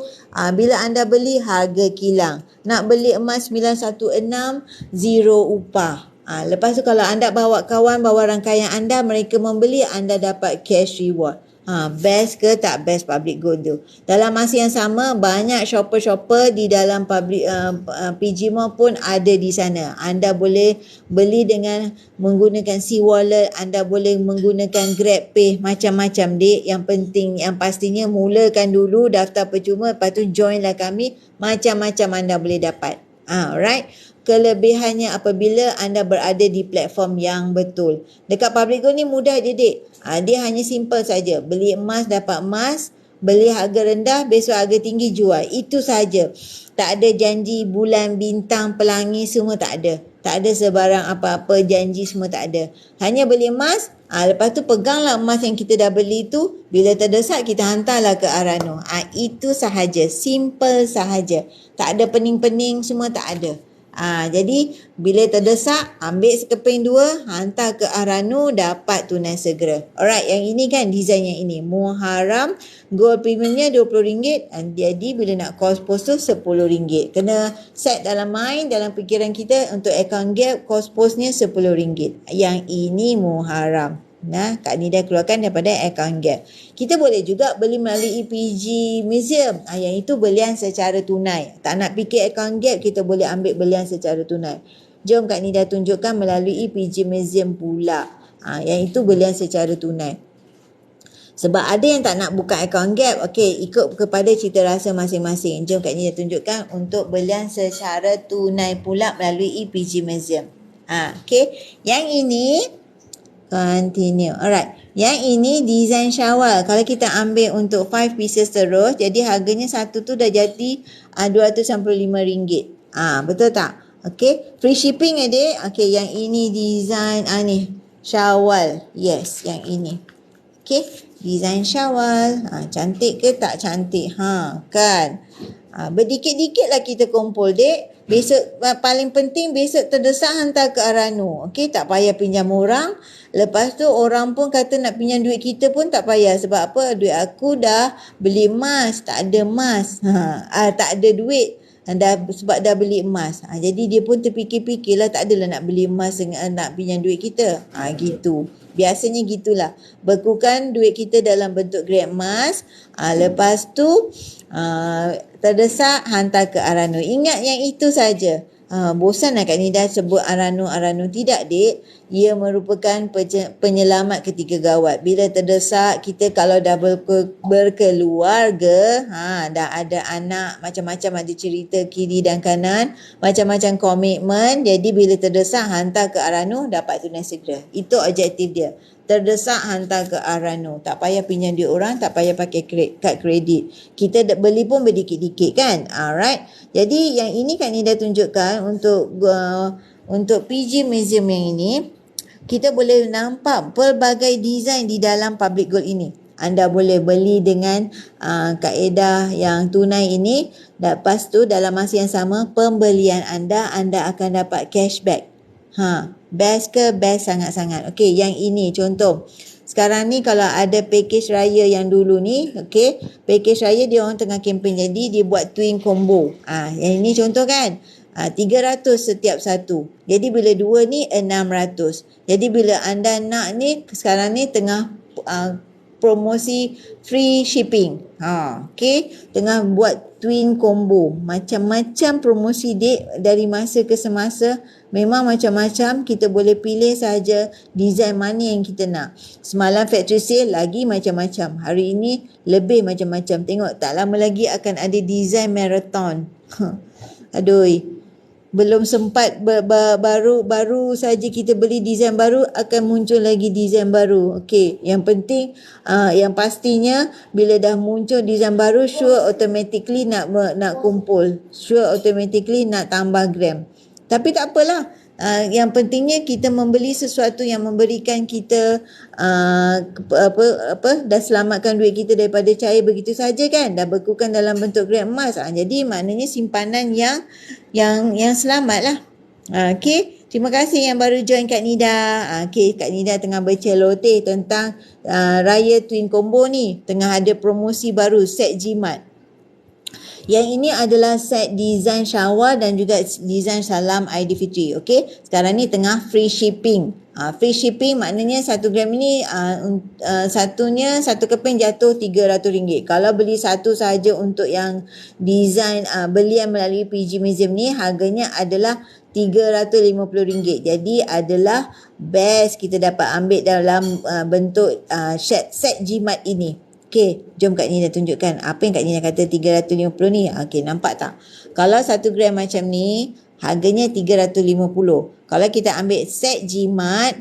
bila anda beli harga kilang. Nak beli emas 916 zero upah. Lepas tu kalau anda bawa kawan, bawa rangkaian anda, mereka membeli, anda dapat cash reward. Best ke tak best public gold tu? Dalam masa yang sama, banyak shopper-shopper di dalam public PG Mall pun ada di sana. Anda boleh beli dengan menggunakan C-Wallet, anda boleh menggunakan GrabPay, macam-macam dek. Yang penting, yang pastinya mulakan dulu daftar percuma, lepas tu join lah kami, macam-macam anda boleh dapat. Alright. Kelebihannya apabila anda berada di platform yang betul. Dekat Public Gold ni mudah je dek. Dia hanya simple saja. Beli emas dapat emas, beli harga rendah, besok harga tinggi jual. Itu saja. Tak ada janji bulan, bintang, pelangi, semua tak ada. Tak ada sebarang apa-apa janji, semua tak ada. Hanya beli emas, lepas tu peganglah emas yang kita dah beli tu. Bila terdesak kita hantarlah ke Arano. Itu sahaja. Simple sahaja. Tak ada pening-pening, semua tak ada. Jadi bila terdesak, ambil sekeping 2, hantar ke Arano, dapat tunai segera. Alright, yang ini kan design yang ini. Muharram, gold premiumnya RM20. Jadi bila nak cost post tu RM10. Kena set dalam mind, dalam fikiran kita untuk account gap, cost postnya RM10. Yang ini Muharram. Kak Nida keluarkan daripada account gap. Kita boleh juga beli melalui PG Museum. Yang itu belian secara tunai. Tak nak fikir account gap, kita boleh ambil belian secara tunai. Jom Kak Nida tunjukkan melalui PG Museum pula. Yang itu belian secara tunai. Sebab ada yang tak nak buka account gap. Okey, ikut kepada cita rasa masing-masing. Jom Kak Nida tunjukkan untuk belian secara tunai pula melalui PG Museum. Okey, yang ini continue. Alright. Yang ini design Syawal. Kalau kita ambil untuk 5 pieces terus, jadi harganya satu tu dah jadi RM265. Betul tak? Okey. Free shipping adik. Okey, yang ini design ni Syawal. Yes, yang ini. Okey, design Syawal. Cantik ke tak cantik? Kan. Berdikit-dikit lah kita kumpul, dek. Besok, paling penting besok terdesak hantar ke Arano. Okey, tak payah pinjam orang. Lepas tu orang pun kata nak pinjam duit kita pun tak payah. Sebab apa? Duit aku dah beli emas. Tak ada emas. Tak ada duit. Sebab dah beli emas. Jadi dia pun terfikir-fikirlah, tak adalah nak beli emas dengan nak pinjam duit kita. Gitu. Biasanya gitulah. Bekukan duit kita dalam bentuk grade emas. Lepas tu terdesak hantar ke Arano. Ingat yang itu saja. Bosan lah Kak Nida sebut Arano. Tidak, dek. Ia merupakan penyelamat ketika gawat. Bila terdesak, kita kalau dah berkeluarga, dah ada anak, macam-macam ada cerita kiri dan kanan, macam-macam komitmen. Jadi bila terdesak, hantar ke Arano, dapat tunai segera. Itu objektif dia. Terdesak, hantar ke Arano. Tak payah pinjam duit orang, tak payah pakai kad kredit. Kita beli pun berdikit-dikit kan. Alright. Jadi yang ini Kak Nida tunjukkan untuk PG Museum yang ini. Kita boleh nampak pelbagai design di dalam public gold ini. Anda boleh beli dengan kaedah yang tunai ini. Lepas tu dalam masa yang sama, pembelian anda akan dapat cashback. Best ke? Best sangat-sangat. Okey, yang ini contoh. Sekarang ni kalau ada package raya yang dulu ni, okey, package raya dia orang tengah kempen, jadi dia buat twin combo. Yang ini contoh kan. 300 setiap satu. Jadi bila dua ni 600. Jadi bila anda nak ni, sekarang ni tengah promosi free shipping. Okey, tengah buat twin combo. Macam-macam promosi, dek, dari masa ke semasa. Memang macam-macam, kita boleh pilih saja design mana yang kita nak. Semalam factory sale lagi macam-macam. Hari ini lebih macam-macam. Tengok, tak lama lagi akan ada design marathon. Aduh. Belum sempat baru saja kita beli design baru, akan muncul lagi design baru. Okey, yang penting yang pastinya bila dah muncul design baru, sure automatically nak kumpul, sure automatically nak tambah gram. Tapi tak apalah. Yang pentingnya kita membeli sesuatu yang memberikan kita dah selamatkan duit kita daripada cair begitu saja kan, dah bekukan dalam bentuk gram emas. Jadi maknanya simpanan yang selamat lah. Okey, terima kasih yang baru join Kak Nida. Kak Nida tengah berceloteh tentang Raya Twin Combo ni. Tengah ada promosi baru, set jimat. Yang ini adalah set design Syawal dan juga design Salam Aidilfitri. Okey, sekarang ni tengah free shipping. Free shipping maknanya 1 gram ini satu keping jatuh RM300. Kalau beli satu saja untuk yang design belian melalui PG Museum ni, harganya adalah RM350. Jadi adalah best kita dapat ambil dalam bentuk set jimat ini. Okey, jom Kak Nida tunjukkan apa yang Kak Nida kata 350 ni. Okey, nampak tak? Kalau 1 gram macam ni, harganya 350. Kalau kita ambil set jimat,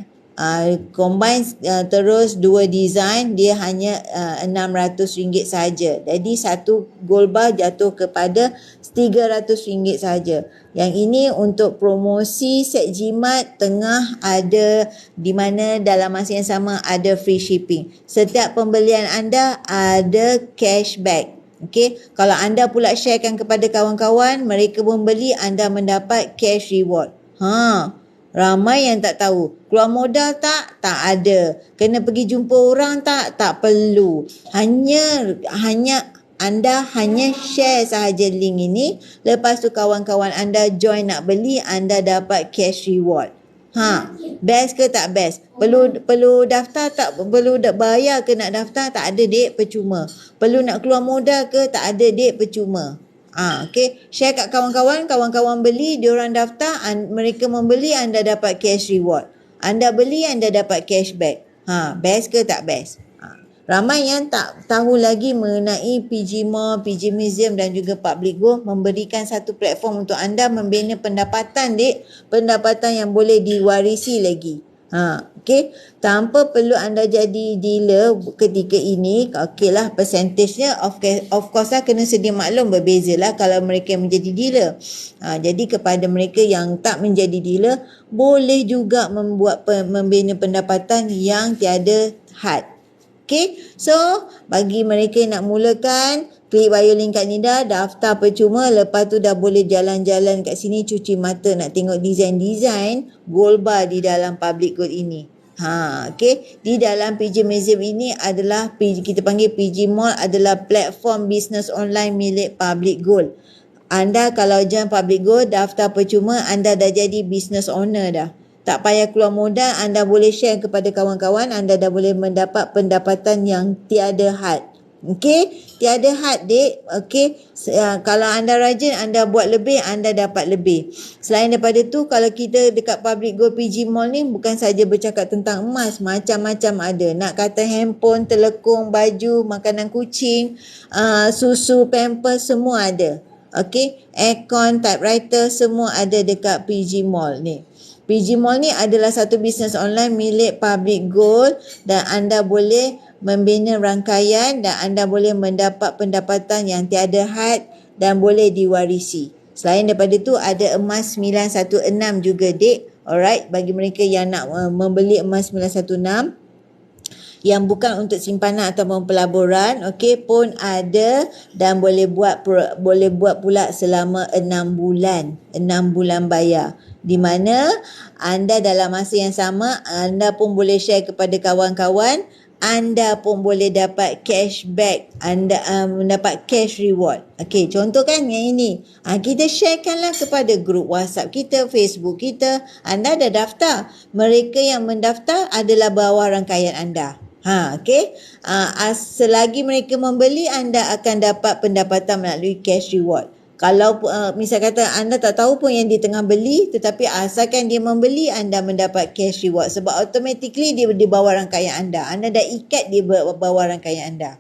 combine terus dua design, dia hanya RM600 saja. Jadi satu gold bar jatuh kepada RM300 saja. Yang ini untuk promosi set jimat tengah ada, di mana dalam masa yang sama ada free shipping. Setiap pembelian anda ada cashback. Okey, kalau anda pula sharekan kepada kawan-kawan, mereka membeli, anda mendapat cash reward. Ramai yang tak tahu. Keluar modal tak? Tak ada. Kena pergi jumpa orang tak? Tak perlu. Hanya anda hanya share sahaja link ini. Lepas tu kawan-kawan anda join nak beli, anda dapat cash reward. Best ke tak best? Perlu daftar tak? Perlu bayar ke nak daftar? Tak ada, dek, percuma. Perlu nak keluar modal ke? Tak ada, dek, percuma. Okay. Share kat kawan-kawan, kawan-kawan beli, diorang daftar, mereka membeli, anda dapat cash reward. Anda beli, anda dapat cashback. Best ke tak best? Ramai yang tak tahu lagi mengenai PG Mall, PG Museum dan juga Public Go memberikan satu platform untuk anda membina pendapatan, dek. Pendapatan yang boleh diwarisi lagi. Okay. Tanpa perlu anda jadi dealer ketika ini. Okay lah, persentasenya of course lah kena sedia maklum berbeza lah kalau mereka menjadi dealer. Jadi kepada mereka yang tak menjadi dealer, boleh juga membina pendapatan yang tiada had. Okay, so bagi mereka yang nak mulakan, klik bio link kat Nida, daftar percuma, lepas tu dah boleh jalan-jalan kat sini cuci mata nak tengok design-design gold bar di dalam public good ini. Okay, di dalam PG Museum ini adalah kita panggil PG Mall adalah platform bisnes online milik Public Gold. Anda kalau join Public Gold, daftar percuma, anda dah jadi business owner dah. Tak payah keluar modal, anda boleh share kepada kawan-kawan, anda dah boleh mendapat pendapatan yang tiada had. Okey, tiada had, dek. Okey, kalau anda rajin, anda buat lebih, anda dapat lebih. Selain daripada tu, kalau kita dekat Public Gold PG Mall ni bukan saja bercakap tentang emas, macam-macam ada. Nak kata handphone, telekung, baju, makanan kucing, susu, pampers, semua ada. Okey, aircon, typewriter, semua ada dekat PG Mall ni. PG Mall ni adalah satu bisnes online milik Public Gold dan anda boleh membina rangkaian dan anda boleh mendapat pendapatan yang tiada had dan boleh diwarisi. Selain daripada tu ada emas 916 juga, dek. Alright, bagi mereka yang nak membeli emas 916 yang bukan untuk simpanan ataupun pelaburan, okey, pun ada dan boleh buat pula selama 6 bulan. 6 bulan bayar. Di mana anda dalam masa yang sama, anda pun boleh share kepada kawan-kawan, anda pun boleh dapat cashback, anda mendapat cash reward. Okey, contoh kan yang ini. Kita sharekanlah kepada grup WhatsApp kita, Facebook kita. Anda dah daftar. Mereka yang mendaftar adalah bawah rangkaian anda. Okey. Selagi mereka membeli, anda akan dapat pendapatan melalui cash reward. Kalau misal kata anda tak tahu pun yang dia tengah beli, tetapi asalkan dia membeli, anda mendapat cash reward sebab automatically dia di bawah rangkaian anda. Anda dah ikat dia bawah rangkaian anda.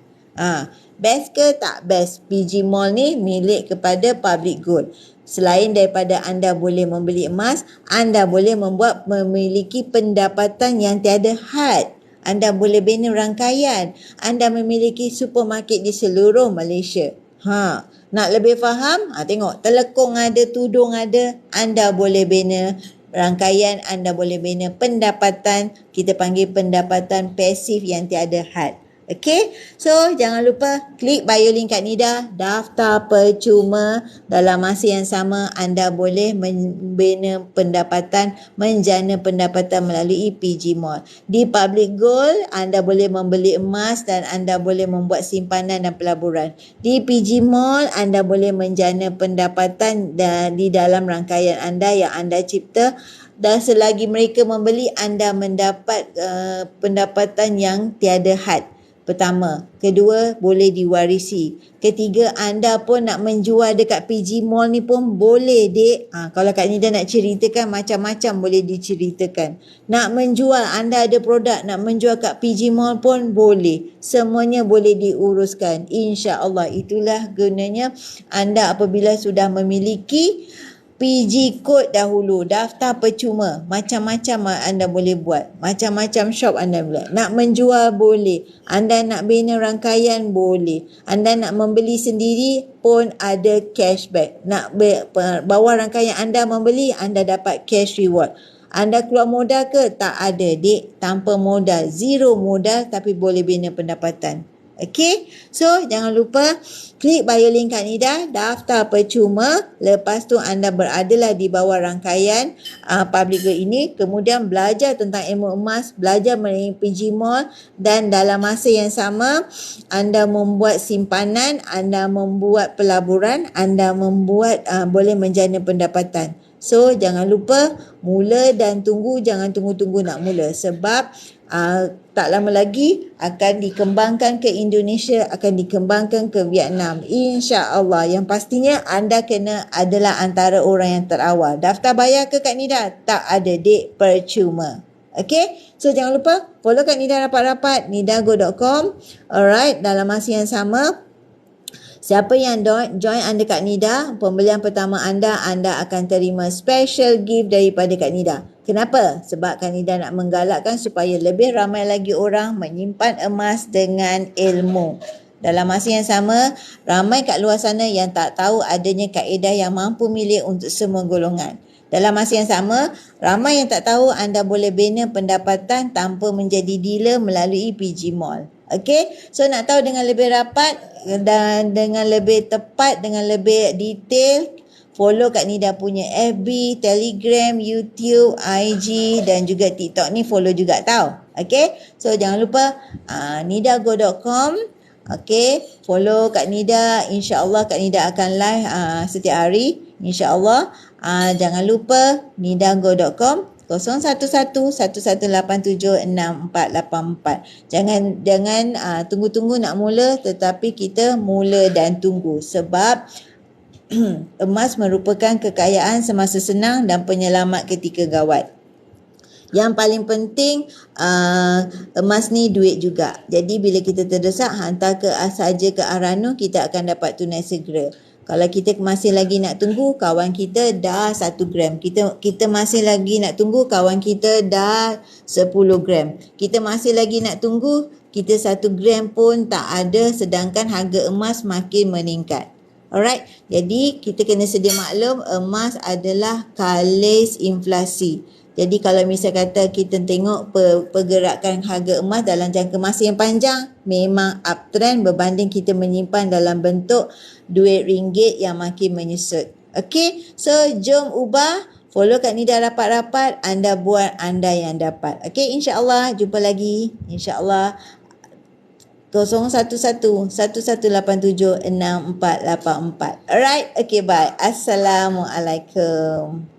Best ke tak best? PG Mall ni milik kepada Public Gold. Selain daripada anda boleh membeli emas, anda boleh memiliki pendapatan yang tiada had. Anda boleh bina rangkaian. Anda memiliki supermarket di seluruh Malaysia. Nak lebih faham? Tengok, telekung ada, tudung ada. Anda boleh bina rangkaian, anda boleh bina pendapatan. Kita panggil pendapatan pasif yang tiada had. Okay, so jangan lupa klik bio link kat Nida, daftar percuma. Dalam masa yang sama, anda boleh membina pendapatan, menjana pendapatan melalui PG Mall. Di Public Gold, anda boleh membeli emas dan anda boleh membuat simpanan dan pelaburan. Di PG Mall, anda boleh menjana pendapatan di dalam rangkaian anda yang anda cipta. Dan selagi mereka membeli, anda mendapat pendapatan yang tiada had. Pertama. Kedua, boleh diwarisi. Ketiga, anda pun nak menjual dekat PG Mall ni pun boleh, dek. Kalau Kak Nida nak ceritakan, macam-macam boleh diceritakan. Nak menjual, anda ada produk nak menjual kat PG Mall pun boleh. Semuanya boleh diuruskan. InsyaAllah, itulah gunanya anda apabila sudah memiliki PG Code dahulu, daftar percuma. Macam-macam anda boleh buat. Macam-macam shop anda boleh. Nak menjual boleh. Anda nak bina rangkaian boleh. Anda nak membeli sendiri pun ada cashback. Nak bawa rangkaian anda membeli, anda dapat cash reward. Anda keluar modal ke? Tak ada, dek. Tanpa modal. Zero modal tapi boleh bina pendapatan. Okay, so jangan lupa klik bio link Kak Nida, daftar percuma. Lepas tu anda beradalah di bawah rangkaian public grade ini. Kemudian belajar tentang ilmu emas, belajar mengenai PG Mall, dan dalam masa yang sama anda membuat simpanan, anda membuat pelaburan, anda membuat boleh menjana pendapatan. So jangan lupa mula dan tunggu, jangan tunggu-tunggu nak mula sebab tak lama lagi akan dikembangkan ke Indonesia, akan dikembangkan ke Vietnam, insya-Allah. Yang pastinya anda kena adalah antara orang yang terawal. Daftar bayar ke Kak Nida? Tak ada, dek, percuma. Okay, so jangan lupa follow Kak Nida rapat-rapat nidago.com. Alright, dalam masa yang sama, siapa yang join anda Kak Nida, pembelian pertama anda akan terima special gift daripada Kak Nida. Kenapa? Sebab Kak Nida nak menggalakkan supaya lebih ramai lagi orang menyimpan emas dengan ilmu. Dalam masa yang sama, ramai kat luar sana yang tak tahu adanya kaedah yang mampu milik untuk semua golongan. Dalam masa yang sama, ramai yang tak tahu anda boleh bina pendapatan tanpa menjadi dealer melalui PG Mall. Okay, so nak tahu dengan lebih rapat dan dengan lebih tepat, dengan lebih detail, follow Kak Nida punya FB, Telegram, YouTube, IG dan juga TikTok ni follow juga tau. Okay, so jangan lupa nidago.com. Okay, follow Kak Nida. InsyaAllah Kak Nida akan live setiap hari. InsyaAllah. Jangan lupa nidago.com 0111187644. Jangan tunggu-tunggu nak mula, tetapi kita mula dan tunggu sebab emas merupakan kekayaan semasa senang dan penyelamat ketika gawat. Yang paling penting emas ni duit juga. Jadi bila kita terdesak, hantar saja ke Arano, kita akan dapat tunai segera. Kalau kita masih lagi nak tunggu, kawan kita dah 1 gram. Kita masih lagi nak tunggu, kawan kita dah 10 gram. Kita masih lagi nak tunggu, kita 1 gram pun tak ada, sedangkan harga emas makin meningkat. Alright, jadi kita kena sedia maklum emas adalah kalis inflasi. Jadi kalau misal kata kita tengok pergerakan harga emas dalam jangka masa yang panjang, memang uptrend berbanding kita menyimpan dalam bentuk duit ringgit yang makin menyusut. Okay, so jom ubah. Follow Kak Nida rapat-rapat, anda buat, anda yang dapat. Okay, insyaAllah jumpa lagi. InsyaAllah 0111187644. Alright, okay, bye. Assalamualaikum.